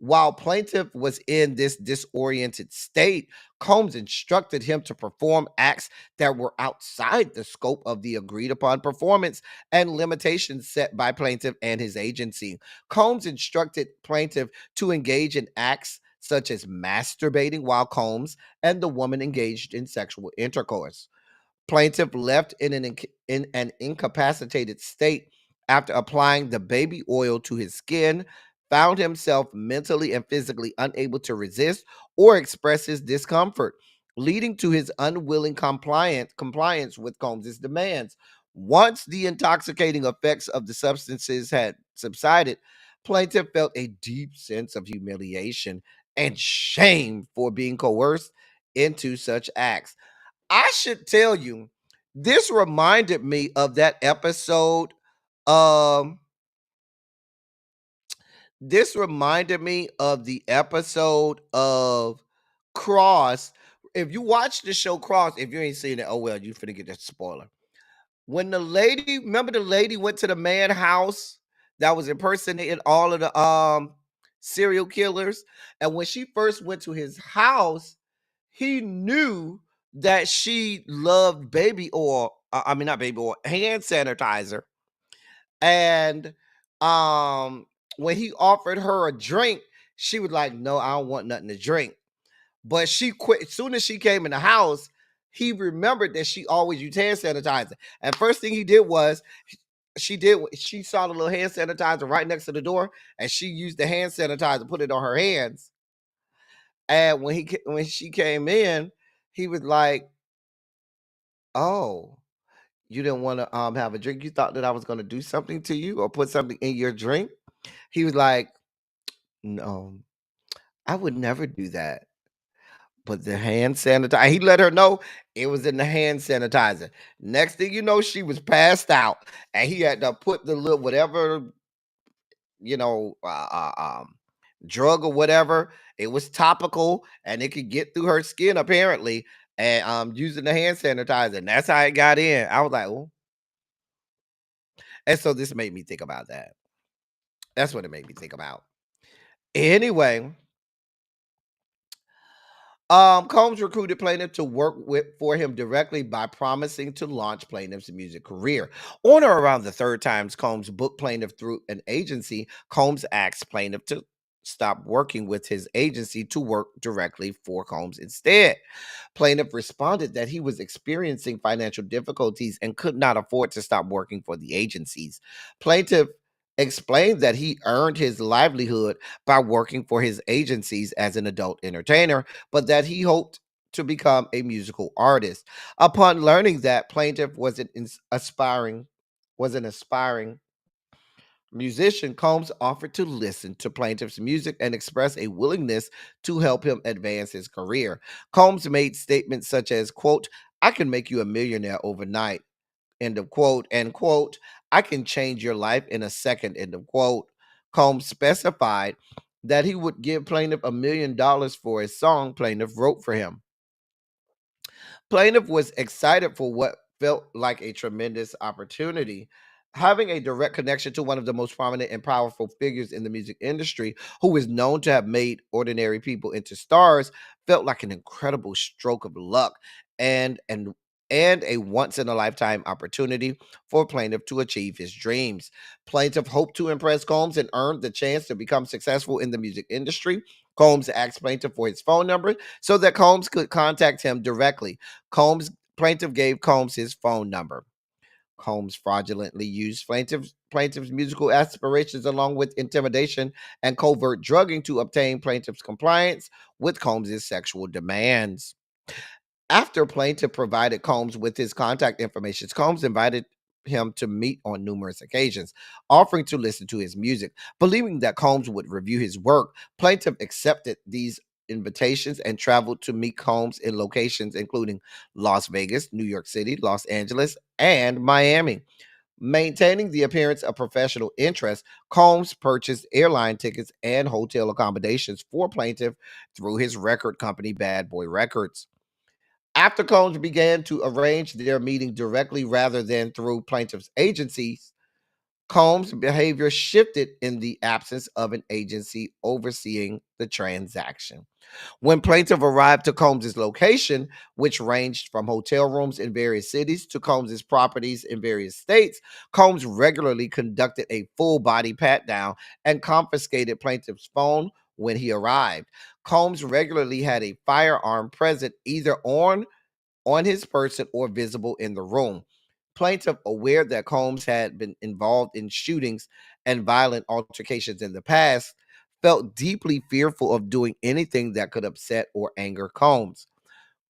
While plaintiff was in this disoriented state, Combs instructed him to perform acts that were outside the scope of the agreed upon performance and limitations set by plaintiff and his agency. Combs instructed plaintiff to engage in acts such as masturbating while Combs and the woman engaged in sexual intercourse. Plaintiff left in an incapacitated state after applying the baby oil to his skin, found himself mentally and physically unable to resist or express his discomfort, leading to his unwilling compliance with Combs's demands. Once the intoxicating effects of the substances had subsided, plaintiff felt a deep sense of humiliation and shame for being coerced into such acts. I should tell you, this reminded me of that episode. Um, this reminded me of the episode of Cross. If you watch the show Cross, if you ain't seen it, oh well, you finna get that spoiler. When the lady, remember the lady went to the man house that was impersonating all of the serial killers, and when she first went to his house, he knew that she loved baby oil. I mean, not baby oil, hand sanitizer. And um, when he offered her a drink, she was like, "No, I don't want nothing to drink." But she quit as soon as she came in the house. He remembered that she always used hand sanitizer. And first thing he did was she saw the little hand sanitizer right next to the door, and she used the hand sanitizer, put it on her hands. And when she came in, he was like, "Oh, you didn't want to have a drink? You thought that I was going to do something to you or put something in your drink?" He was like, "No, I would never do that." But the hand sanitizer, he let her know it was in the hand sanitizer. Next thing you know, she was passed out, and he had to put the little whatever, you know, drug or whatever. It was topical, and it could get through her skin apparently, and using the hand sanitizer. And that's how it got in. I was like, oh, and so this made me think about that. That's what it made me think about. Anyway, Combs recruited plaintiff to work for him directly by promising to launch plaintiff's music career. On or around the third time Combs booked plaintiff through an agency, Combs asked plaintiff to stop working with his agency to work directly for Combs instead. Plaintiff responded that he was experiencing financial difficulties and could not afford to stop working for the agencies. Plaintiff explained that he earned his livelihood by working for his agencies as an adult entertainer, but that he hoped to become a musical artist. Upon learning that plaintiff was an aspiring musician, Combs offered to listen to plaintiff's music and express a willingness to help him advance his career. Combs made statements such as, quote, "I can make you a millionaire overnight," end of quote, and quote, "I can change your life in a second," end of quote. Combs specified that he would give plaintiff $1 million for a song plaintiff wrote for him. Plaintiff was excited for what felt like a tremendous opportunity. Having a direct connection to one of the most prominent and powerful figures in the music industry, who is known to have made ordinary people into stars, felt like an incredible stroke of luck and and and a once in a lifetime opportunity for plaintiff to achieve his dreams. Plaintiff hoped to impress Combs and earned the chance to become successful in the music industry. Combs asked plaintiff for his phone number so that Combs could contact him directly. Plaintiff gave Combs his phone number. Combs fraudulently used plaintiff's musical aspirations along with intimidation and covert drugging to obtain plaintiff's compliance with Combs's sexual demands. After plaintiff provided Combs with his contact information, Combs invited him to meet on numerous occasions, offering to listen to his music. Believing that Combs would review his work, plaintiff accepted these invitations and traveled to meet Combs in locations including Las Vegas, New York City, Los Angeles, and Miami. Maintaining the appearance of professional interest, Combs purchased airline tickets and hotel accommodations for plaintiff through his record company, Bad Boy Records. After Combs began to arrange their meeting directly rather than through plaintiff's agencies, Combs' behavior shifted in the absence of an agency overseeing the transaction. When plaintiff arrived to Combs' location, which ranged from hotel rooms in various cities to Combs' properties in various states, Combs regularly conducted a full body pat down and confiscated plaintiff's phone when he arrived. Combs regularly had a firearm present either on his person or visible in the room. Plaintiff, aware that Combs had been involved in shootings and violent altercations in the past, felt deeply fearful of doing anything that could upset or anger Combs.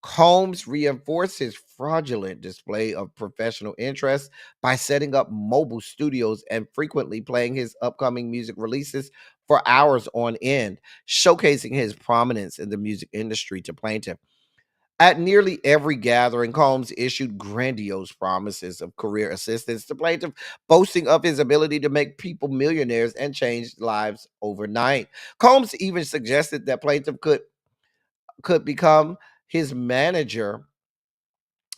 Combs reinforced his fraudulent display of professional interest by setting up mobile studios and frequently playing his upcoming music releases for hours on end, showcasing his prominence in the music industry to plaintiff. At nearly every gathering, Combs issued grandiose promises of career assistance to plaintiff, boasting of his ability to make people millionaires and change lives overnight. Combs even suggested that plaintiff could become his manager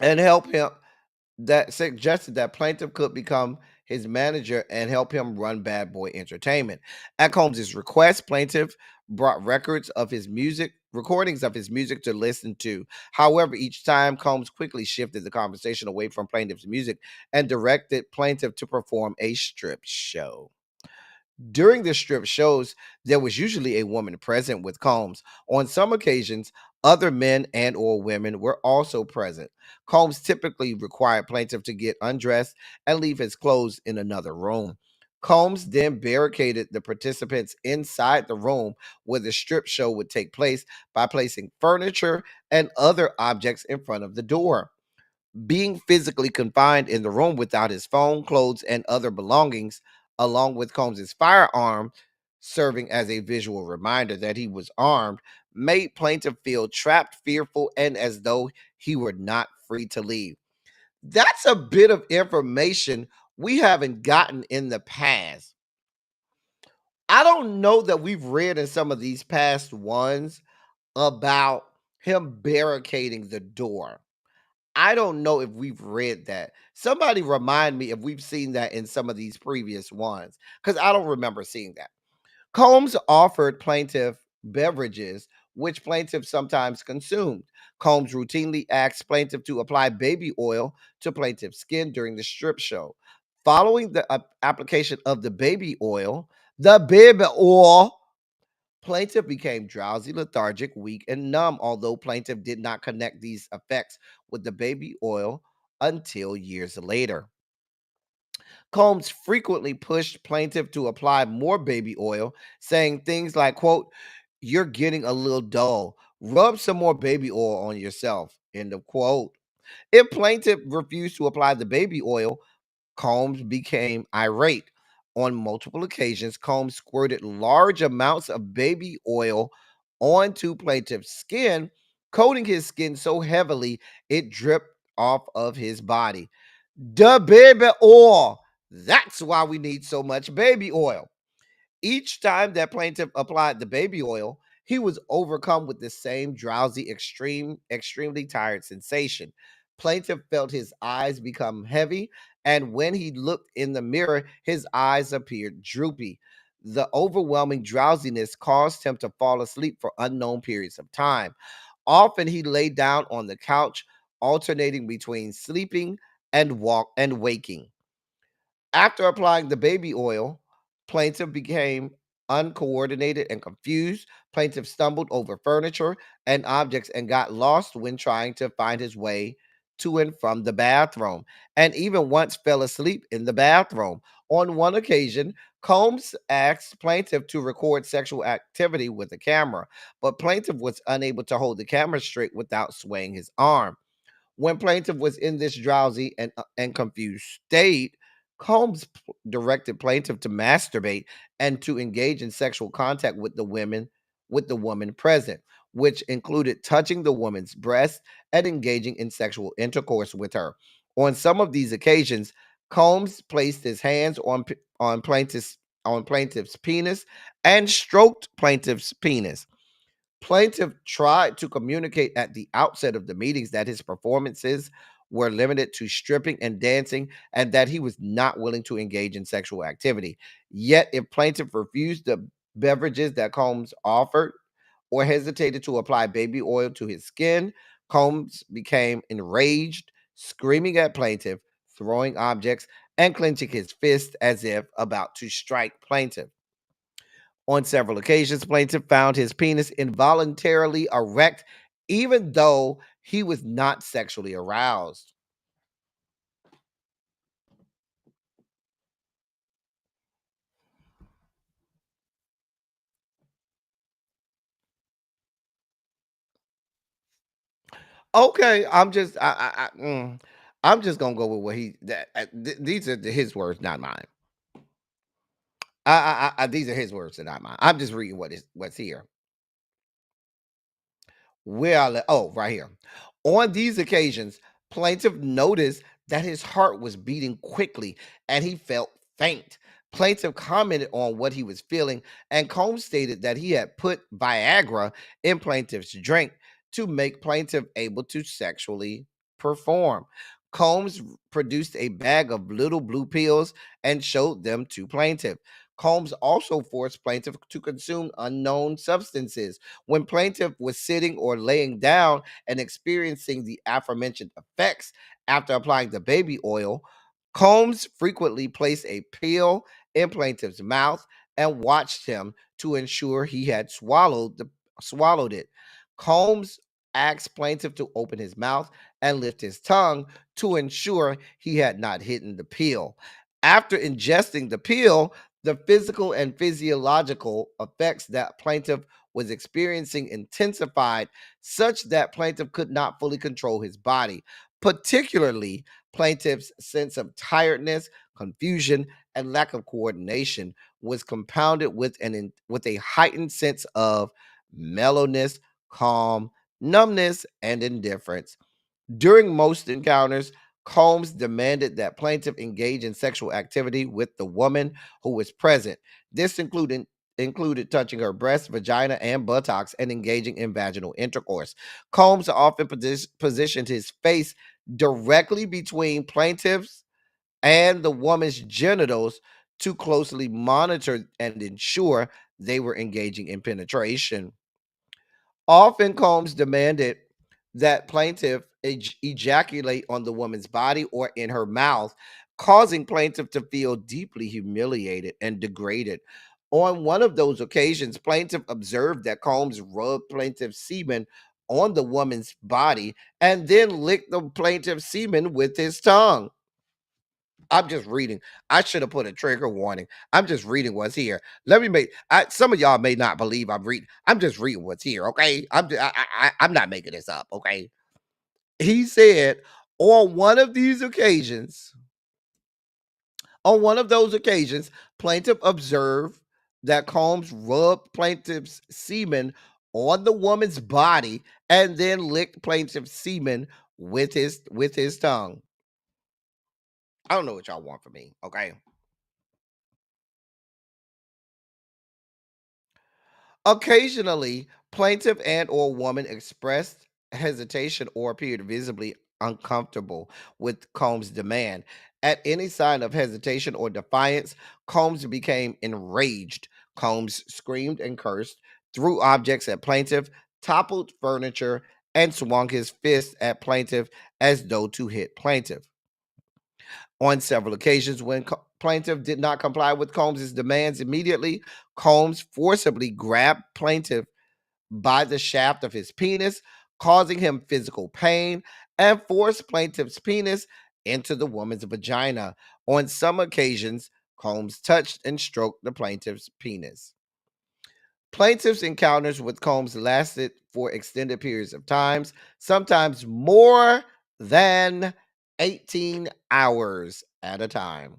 and help him that suggested that plaintiff could become his manager and help him run Bad Boy Entertainment. At Combs's request, plaintiff brought recordings of his music to listen to. However, each time Combs quickly shifted the conversation away from plaintiff's music and directed plaintiff to perform a strip show. During the strip shows, there was usually a woman present with Combs. On some occasions, other men and or women were also present. Combs typically required plaintiff to get undressed and leave his clothes in another room. Combs then barricaded the participants inside the room where the strip show would take place by placing furniture and other objects in front of the door. Being physically confined in the room without his phone, clothes, and other belongings, along with Combs's firearm serving as a visual reminder that he was armed, made plaintiff feel trapped, fearful, and as though he were not free to leave. That's a bit of information we haven't gotten in the past. I don't know that we've read in some of these past ones about him barricading the door. I don't know if we've read that. Somebody remind me if we've seen that in some of these previous ones, because I don't remember seeing that. Combs offered plaintiff beverages, which plaintiff sometimes consumed. Combs routinely asked plaintiff to apply baby oil to plaintiff's skin during the strip show. Following the application of the baby oil, plaintiff became drowsy, lethargic, weak, and numb, although plaintiff did not connect these effects with the baby oil until years later. Combs frequently pushed plaintiff to apply more baby oil, saying things like, quote, "You're getting a little dull. Rub some more baby oil on yourself." End of quote. If plaintiff refused to apply the baby oil, Combs became irate. On multiple occasions, Combs squirted large amounts of baby oil onto plaintiff's skin, coating his skin so heavily it dripped off of his body. The baby oil. That's why we need so much baby oil. Each time that plaintiff applied the baby oil, he was overcome with the same drowsy, extremely tired sensation. Plaintiff felt his eyes become heavy, and when he looked in the mirror, his eyes appeared droopy. The overwhelming drowsiness caused him to fall asleep for unknown periods of time. Often he lay down on the couch, alternating between sleeping and waking. After applying the baby oil, plaintiff became uncoordinated and confused. Plaintiff stumbled over furniture and objects and got lost when trying to find his way to and from the bathroom, and even once fell asleep in the bathroom. On one occasion, Combs asked plaintiff to record sexual activity with a camera, but plaintiff was unable to hold the camera straight without swaying his arm. When plaintiff was in this drowsy and confused state, Combs directed plaintiff to masturbate and to engage in sexual contact with the woman present, which included touching the woman's breast and engaging in sexual intercourse with her. On some of these occasions, Combs placed his hands on plaintiff's penis and stroked plaintiff's penis. Plaintiff tried to communicate at the outset of the meetings that his performances were limited to stripping and dancing and that he was not willing to engage in sexual activity. Yet, if plaintiff refused the beverages that Combs offered or hesitated to apply baby oil to his skin, Combs became enraged, screaming at plaintiff, throwing objects, and clenching his fist as if about to strike plaintiff. On several occasions, plaintiff found his penis involuntarily erect, even though he was not sexually aroused. Okay, I'm just gonna go with what these are his words, not mine. These are his words and not mine. I'm just reading what's here. Right here. On these occasions, plaintiff noticed that his heart was beating quickly and he felt faint. Plaintiff commented on what he was feeling, and Combs stated that he had put Viagra in plaintiff's drink to make plaintiff able to sexually perform. Combs produced a bag of little blue pills and showed them to plaintiff. Combs also forced plaintiff to consume unknown substances. When plaintiff was sitting or laying down and experiencing the aforementioned effects after applying the baby oil, Combs frequently placed a pill in plaintiff's mouth and watched him to ensure he had swallowed it. Combs asked plaintiff to open his mouth and lift his tongue to ensure he had not hidden the pill. After ingesting the pill, the physical and physiological effects that plaintiff was experiencing intensified such that plaintiff could not fully control his body. Particularly, plaintiff's sense of tiredness, confusion, and lack of coordination was compounded with a heightened sense of mellowness, calm, numbness, and indifference. During most encounters, Combs demanded that plaintiff engage in sexual activity with the woman who was present. This included touching her breast, vagina, and buttocks and engaging in vaginal intercourse. Combs often positioned his face directly between plaintiffs and the woman's genitals to closely monitor and ensure they were engaging in penetration. Often, Combs demanded that plaintiff ejaculate on the woman's body or in her mouth, causing plaintiff to feel deeply humiliated and degraded. On one of those occasions, plaintiff observed that Combs rubbed plaintiff's semen on the woman's body and then licked the plaintiff's semen with his tongue. I'm just reading. I should have put a trigger warning. I'm just reading what's here. Let me make. Some of y'all may not believe I'm reading. I'm just reading what's here. Okay, I'm not making this up. Okay, he said on one of these occasions, on one of those occasions, plaintiff observed that Combs rubbed plaintiff's semen on the woman's body and then licked plaintiff's semen with his tongue. I don't know what y'all want from me. Okay. Occasionally, plaintiff and or woman expressed hesitation or appeared visibly uncomfortable with Combs' demand. At any sign of hesitation or defiance, Combs became enraged. Combs screamed and cursed, threw objects at plaintiff, toppled furniture, and swung his fist at plaintiff as though to hit plaintiff. On several occasions, when plaintiff did not comply with Combs' demands immediately, Combs forcibly grabbed plaintiff by the shaft of his penis, causing him physical pain, and forced plaintiff's penis into the woman's vagina. On some occasions, Combs touched and stroked the plaintiff's penis. Plaintiff's encounters with Combs lasted for extended periods of times, sometimes more than 18 hours at a time.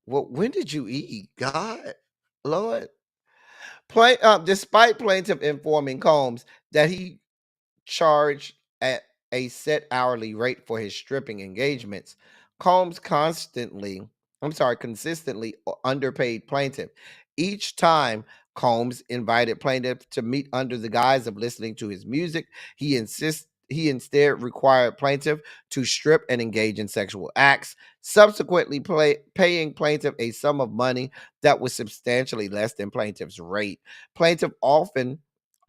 Well, when did you eat? God, Lord. Despite plaintiff informing Combs that he charged at a set hourly rate for his stripping engagements, Combs consistently underpaid plaintiff. Each time Combs invited plaintiff to meet under the guise of listening to his music, he instead required plaintiff to strip and engage in sexual acts, subsequently paying plaintiff a sum of money that was substantially less than plaintiff's rate. Plaintiff often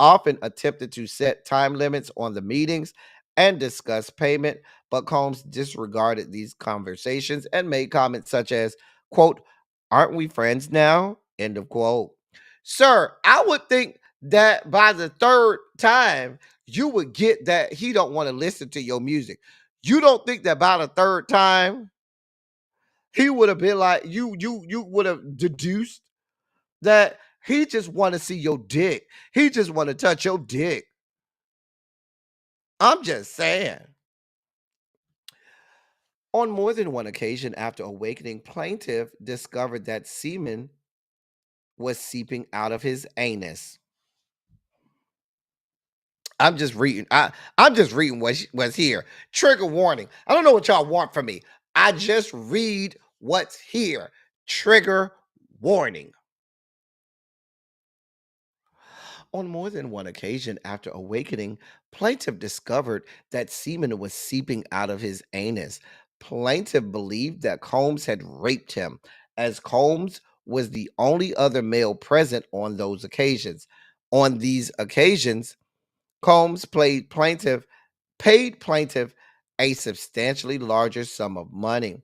attempted to set time limits on the meetings and discuss payment, but Combs disregarded these conversations and made comments such as, quote, "Aren't we friends now?" End of quote. Sir, I would think that by the third time, you would get that he don't want to listen to your music. You don't think that by the third time, he would have been like, you would have deduced that he just want to see your dick. He just want to touch your dick. I'm just saying. On more than one occasion after awakening, plaintiff discovered that semen was seeping out of his anus. I'm just reading. I'm just reading what's here. Trigger warning. I don't know what y'all want from me. I just read what's here. Trigger warning. On more than one occasion after awakening, plaintiff discovered that semen was seeping out of his anus. Plaintiff believed that Combs had raped him, as Combs was the only other male present on those occasions. On these occasions, Combs paid plaintiff a substantially larger sum of money.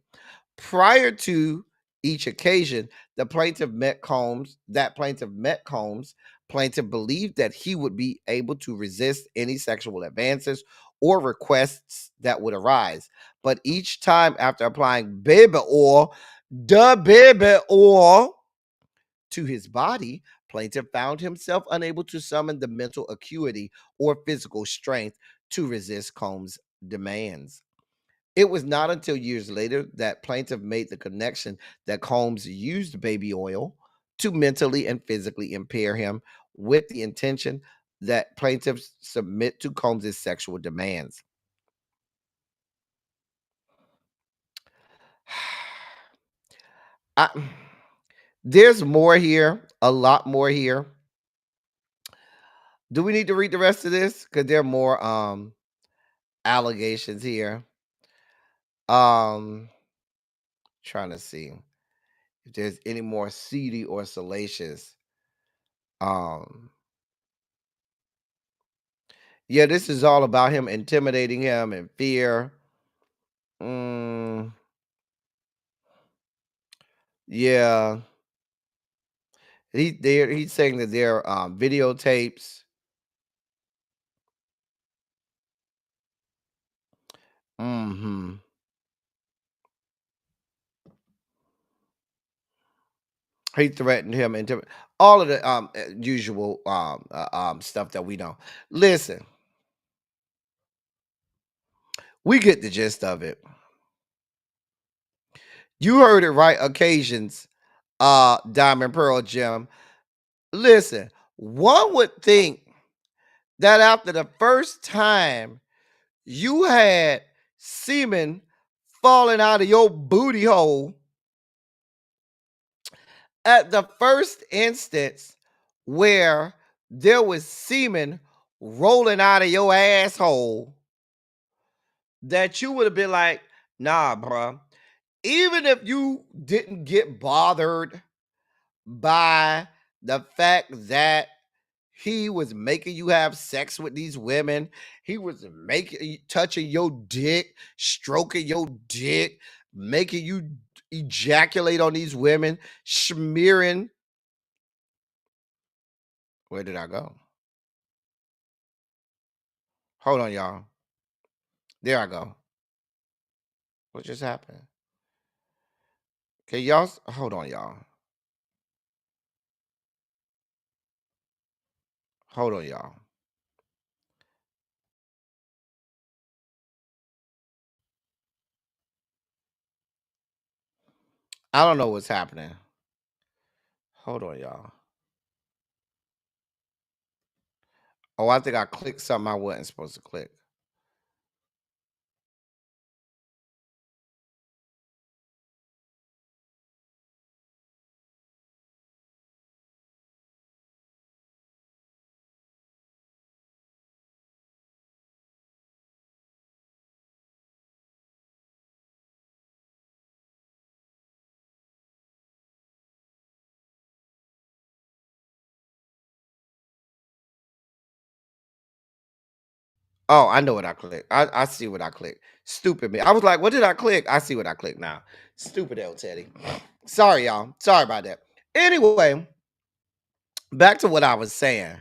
Prior to each occasion, plaintiff met Combs. Plaintiff believed that he would be able to resist any sexual advances or requests that would arise. But each time after applying baby oil, to his body, plaintiff found himself unable to summon the mental acuity or physical strength to resist Combs' demands. It was not until years later that plaintiff made the connection that Combs used baby oil to mentally and physically impair him, with the intention that plaintiffs submit to Combs' sexual demands. I, there's more here, a lot more here. Do we need to read the rest of this? Because there are more allegations here. Trying to see if there's any more seedy or salacious. Yeah, this is all about him intimidating him and fear. Yeah. He's saying that there are videotapes. Mm-hmm. He threatened him and all of the usual stuff that we know. Listen, we get the gist of it. You heard it right. Occasions, Diamond Pearl Gem. Listen, one would think that after the first time you had semen falling out of your booty hole, at the first instance where there was semen rolling out of your asshole, that you would have been like, nah, bruh. Even if you didn't get bothered by the fact that he was making you have sex with these women, he was touching your dick, stroking your dick, making you ejaculate on these women, smearing. Where did I go? Hold on, y'all. There I go. What just happened? Okay, y'all. Hold on, y'all. Hold on, y'all. I don't know what's happening. Hold on, y'all. Oh, I think I clicked something I wasn't supposed to click. Oh, I know what I clicked. I see what I clicked. Stupid me. I was like, what did I click? I see what I clicked now. Stupid L Teddy. Sorry, y'all. Sorry about that. Anyway, back to what I was saying.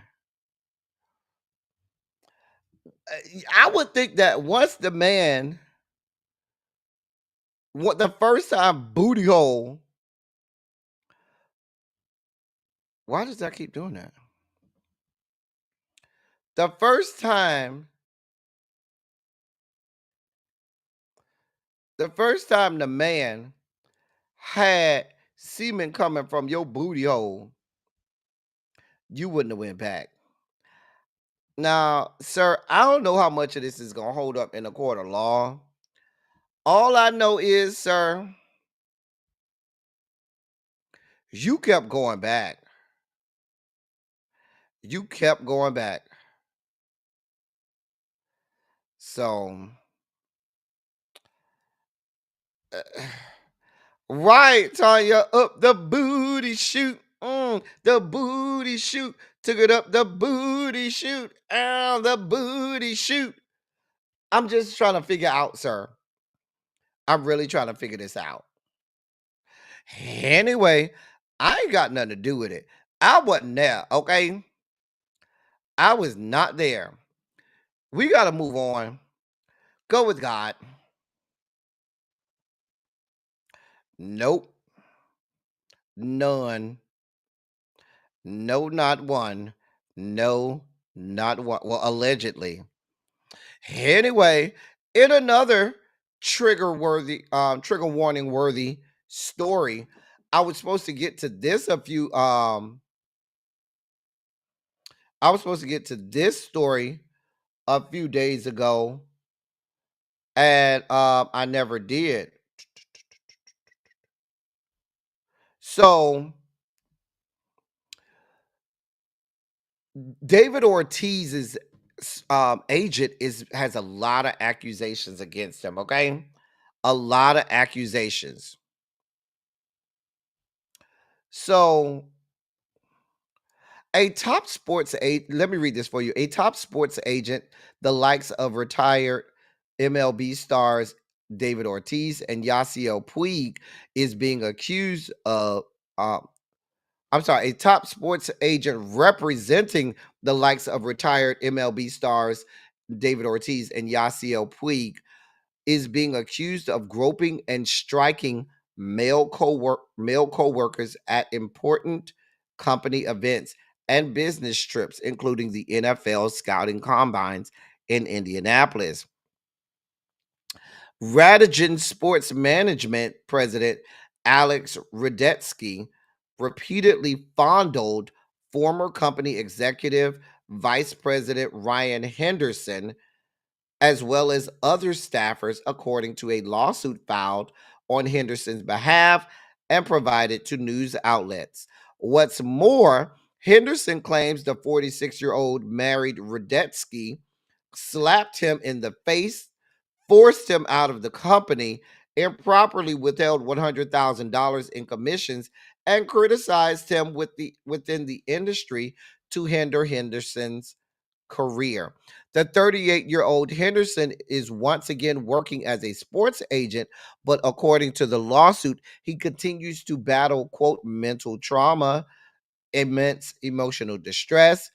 I would think that once the man, what the first time booty hole, why does that keep doing that? The first time The first time the man had semen coming from your booty hole, you wouldn't have went back. Now, sir, I don't know how much of this is gonna hold up in a court of law. All I know is, sir, you kept going back. You kept going back. So, uh, right, Tanya, up the booty shoot. The booty shoot. Took it up the booty shoot. The booty shoot. I'm just trying to figure out, sir. I'm really trying to figure this out. Anyway, I ain't got nothing to do with it. I wasn't there, okay? I was not there. We got to move on. Go with God. Nope. None. No, not one. No, not one. Well, allegedly. Anyway, in another trigger warning worthy story, I was supposed to get to this I was supposed to get to this story a few days ago, and I never did. So David Ortiz's agent has a lot of accusations against him. Okay, a lot of accusations. So a top sports agent, let me read this for you. A top sports agent, the likes of retired MLB stars David Ortiz and Yasiel Puig, is being accused of. I'm sorry, a top sports agent representing the likes of retired MLB stars David Ortiz and Yasiel Puig is being accused of groping and striking male coworkers at important company events and business trips, including the NFL scouting combines in Indianapolis. Radigan Sports Management president Alex Radetsky repeatedly fondled former company executive vice president Ryan Henderson, as well as other staffers, according to a lawsuit filed on Henderson's behalf and provided to news outlets. What's more, Henderson claims the 46-year-old married Radetsky slapped him in the face, forced him out of the company, improperly withheld $100,000 in commissions, and criticized him within the industry to hinder Henderson's career. The 38-year-old Henderson is once again working as a sports agent, but according to the lawsuit, he continues to battle, quote, mental trauma, immense emotional distress,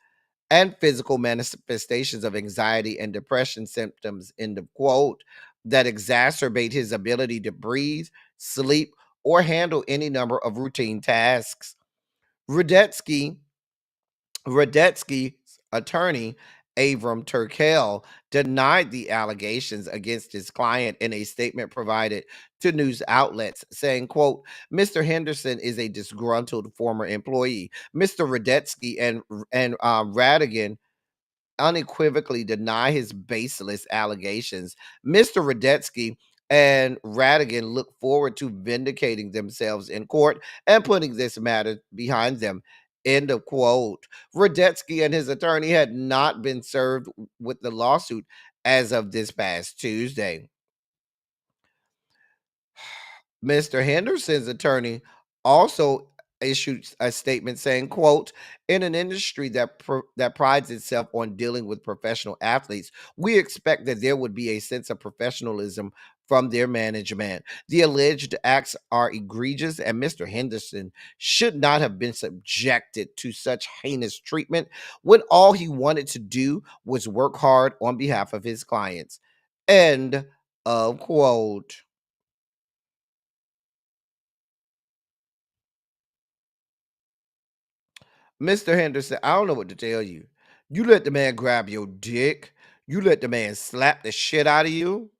and physical manifestations of anxiety and depression symptoms, end of quote, that exacerbate his ability to breathe, sleep, or handle any number of routine tasks. Radetsky Radetsky's attorney, Avram Turkel, denied the allegations against his client in a statement provided to news outlets, saying, quote, Mr. Henderson is a disgruntled former employee. Mr. Radetsky and Radigan unequivocally deny his baseless allegations. Mr. Radetsky and Radigan look forward to vindicating themselves in court and putting this matter behind them. End of quote. Radetsky and his attorney had not been served with the lawsuit as of this past Tuesday. Mr. Henderson's attorney also issued a statement saying, quote, in an industry that prides itself on dealing with professional athletes, we expect that there would be a sense of professionalism from their management. The alleged acts are egregious, and Mr. Henderson should not have been subjected to such heinous treatment when all he wanted to do was work hard on behalf of his clients. End of quote. Mr. Henderson, I don't know what to tell you. You let the man grab your dick. You let the man slap the shit out of you.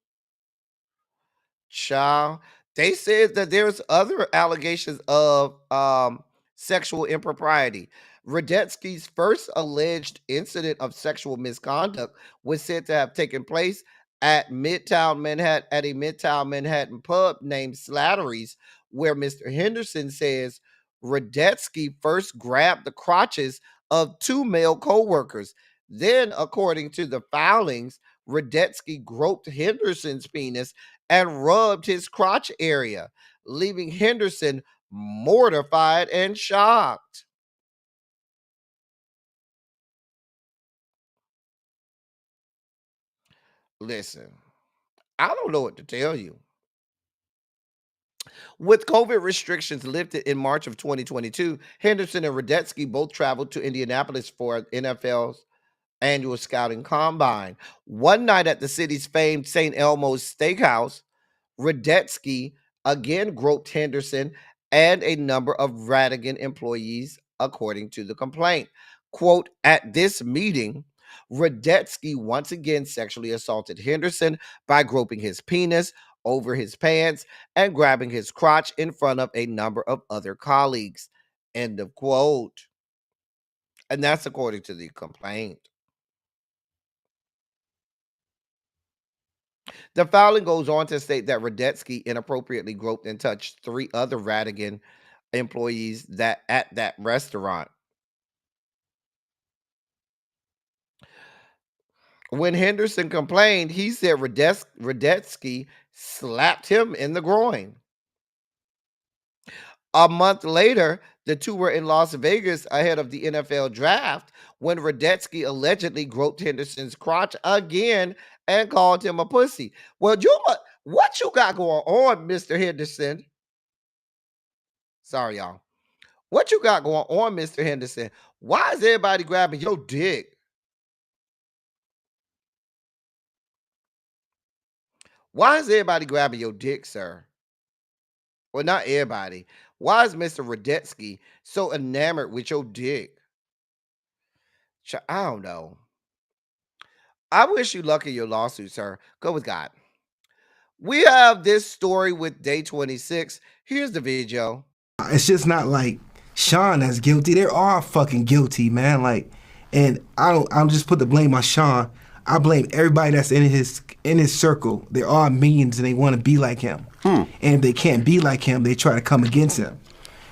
Child. They said that there's other allegations of sexual impropriety. Radetsky's first alleged incident of sexual misconduct was said to have taken place at Midtown Manhattan at a Midtown Manhattan pub named Slattery's, where Mr. Henderson says Radetsky first grabbed the crotches of two male co-workers. Then, according to the filings, Radetsky groped Henderson's penis and rubbed his crotch area, leaving Henderson mortified and shocked. Listen, I don't know what to tell you. With COVID restrictions lifted in March of 2022, Henderson and Radetsky both traveled to Indianapolis for NFL's annual scouting combine. One night at the city's famed St. Elmo's Steakhouse, Radetsky again groped Henderson and a number of Radigan employees, according to the complaint. Quote, at this meeting, Radetsky once again sexually assaulted Henderson by groping his penis over his pants and grabbing his crotch in front of a number of other colleagues. End of quote. And that's according to the complaint. The filing goes on to state that Radetsky inappropriately groped and touched three other Radigan employees that at that restaurant. When Henderson complained, he said Radetsky slapped him in the groin. A month later, the two were in Las Vegas ahead of the NFL draft when Radetsky allegedly groped Henderson's crotch again and called him a pussy. Well, what you got going on, Mr. Henderson? Sorry, y'all. What you got going on, Mr. Henderson? Why is everybody grabbing your dick? Why is everybody grabbing your dick, sir? Well, not everybody. Why is Mr. Radetsky so enamored with your dick? I don't know. I wish you luck in your lawsuit, sir. Go with God. We have this story with day 26. Here's the video. It's just not like Sean that's guilty. They're all fucking guilty, man. Like, and I don't just put the blame on Sean. I blame everybody that's in his circle. They're all millions and they want to be like him. And if they can't be like him, they try to come against him.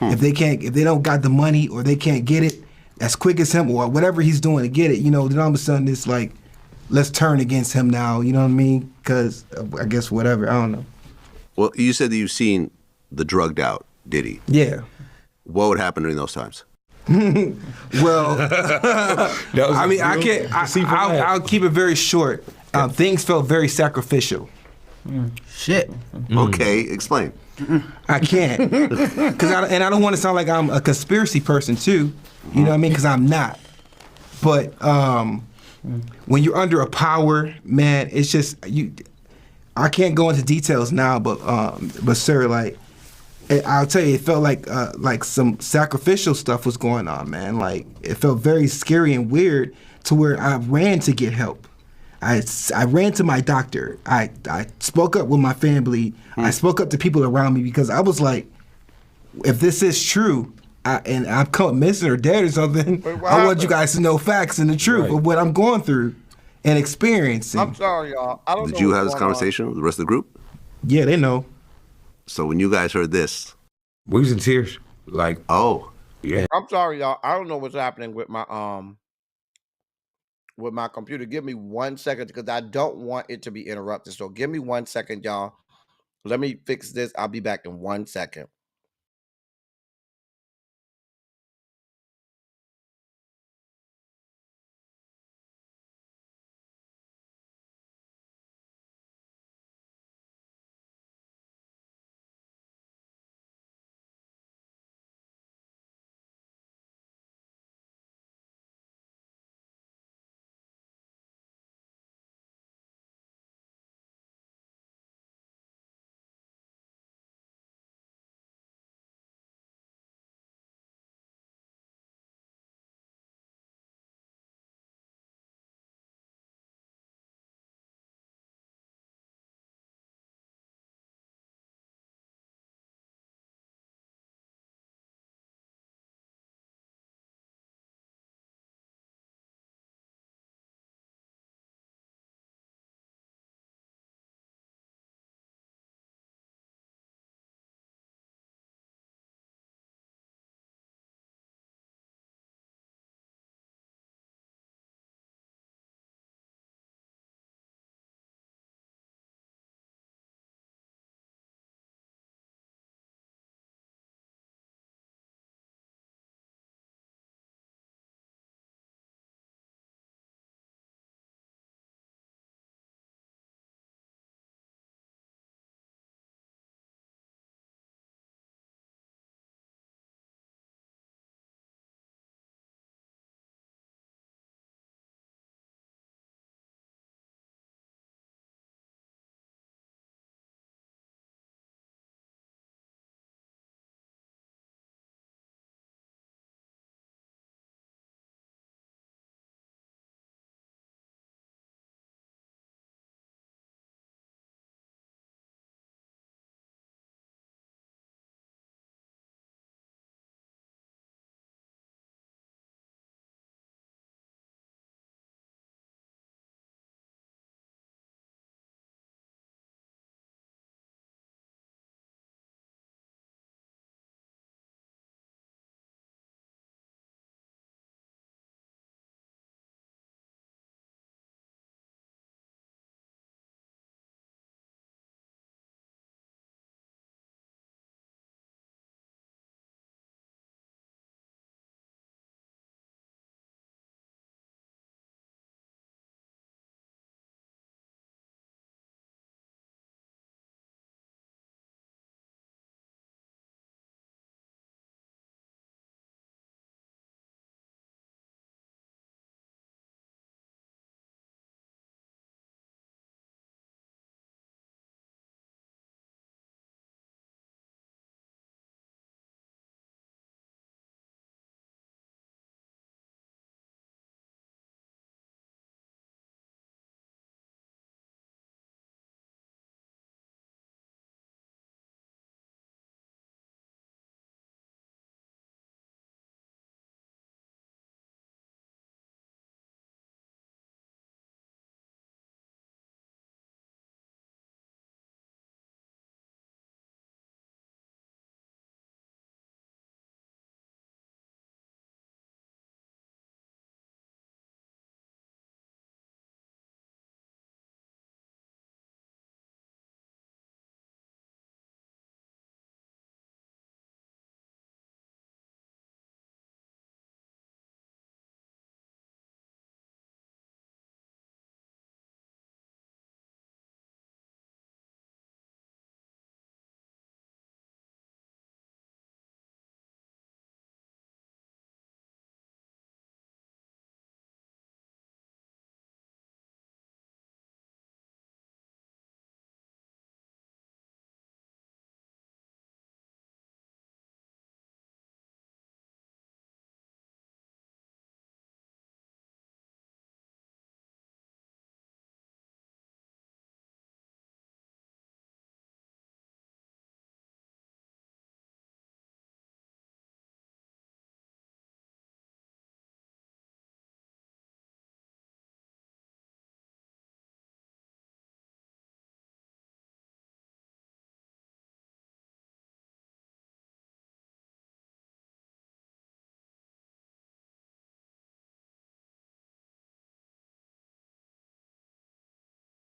If they don't got the money or they can't get it as quick as him or whatever he's doing to get it, then all of a sudden it's like, let's turn against him now. You know what I mean? Because I guess whatever. I don't know. Well, you said that you've seen the drugged out Diddy. Yeah. What would happen during those times? Well, I mean, I'll keep it very short. Things felt very sacrificial. Shit. Okay, explain. I can't, I don't want to sound like I'm a conspiracy person too. You know what I mean? Because I'm not. But when you're under a power, man, it's just you. I can't go into details now, but sir, like, I'll tell you, it felt like some sacrificial stuff was going on, man. Like, it felt very scary and weird to where I ran to get help. I ran to my doctor. I spoke up with my family. I spoke up to people around me because I was like, if this is true, and I'm caught missing or dead or something, I want you guys to know facts and the truth of what I'm going through and experiencing. I'm sorry, y'all. I don't know. Did you have this conversation with the rest of the group? Yeah, they know. So when you guys heard this, We was in tears. Like, oh, yeah. I'm sorry, y'all. I don't know what's happening with my computer. Give me 1 second because I don't want it to be interrupted. So give me 1 second, y'all. Let me fix this. I'll be back in 1 second.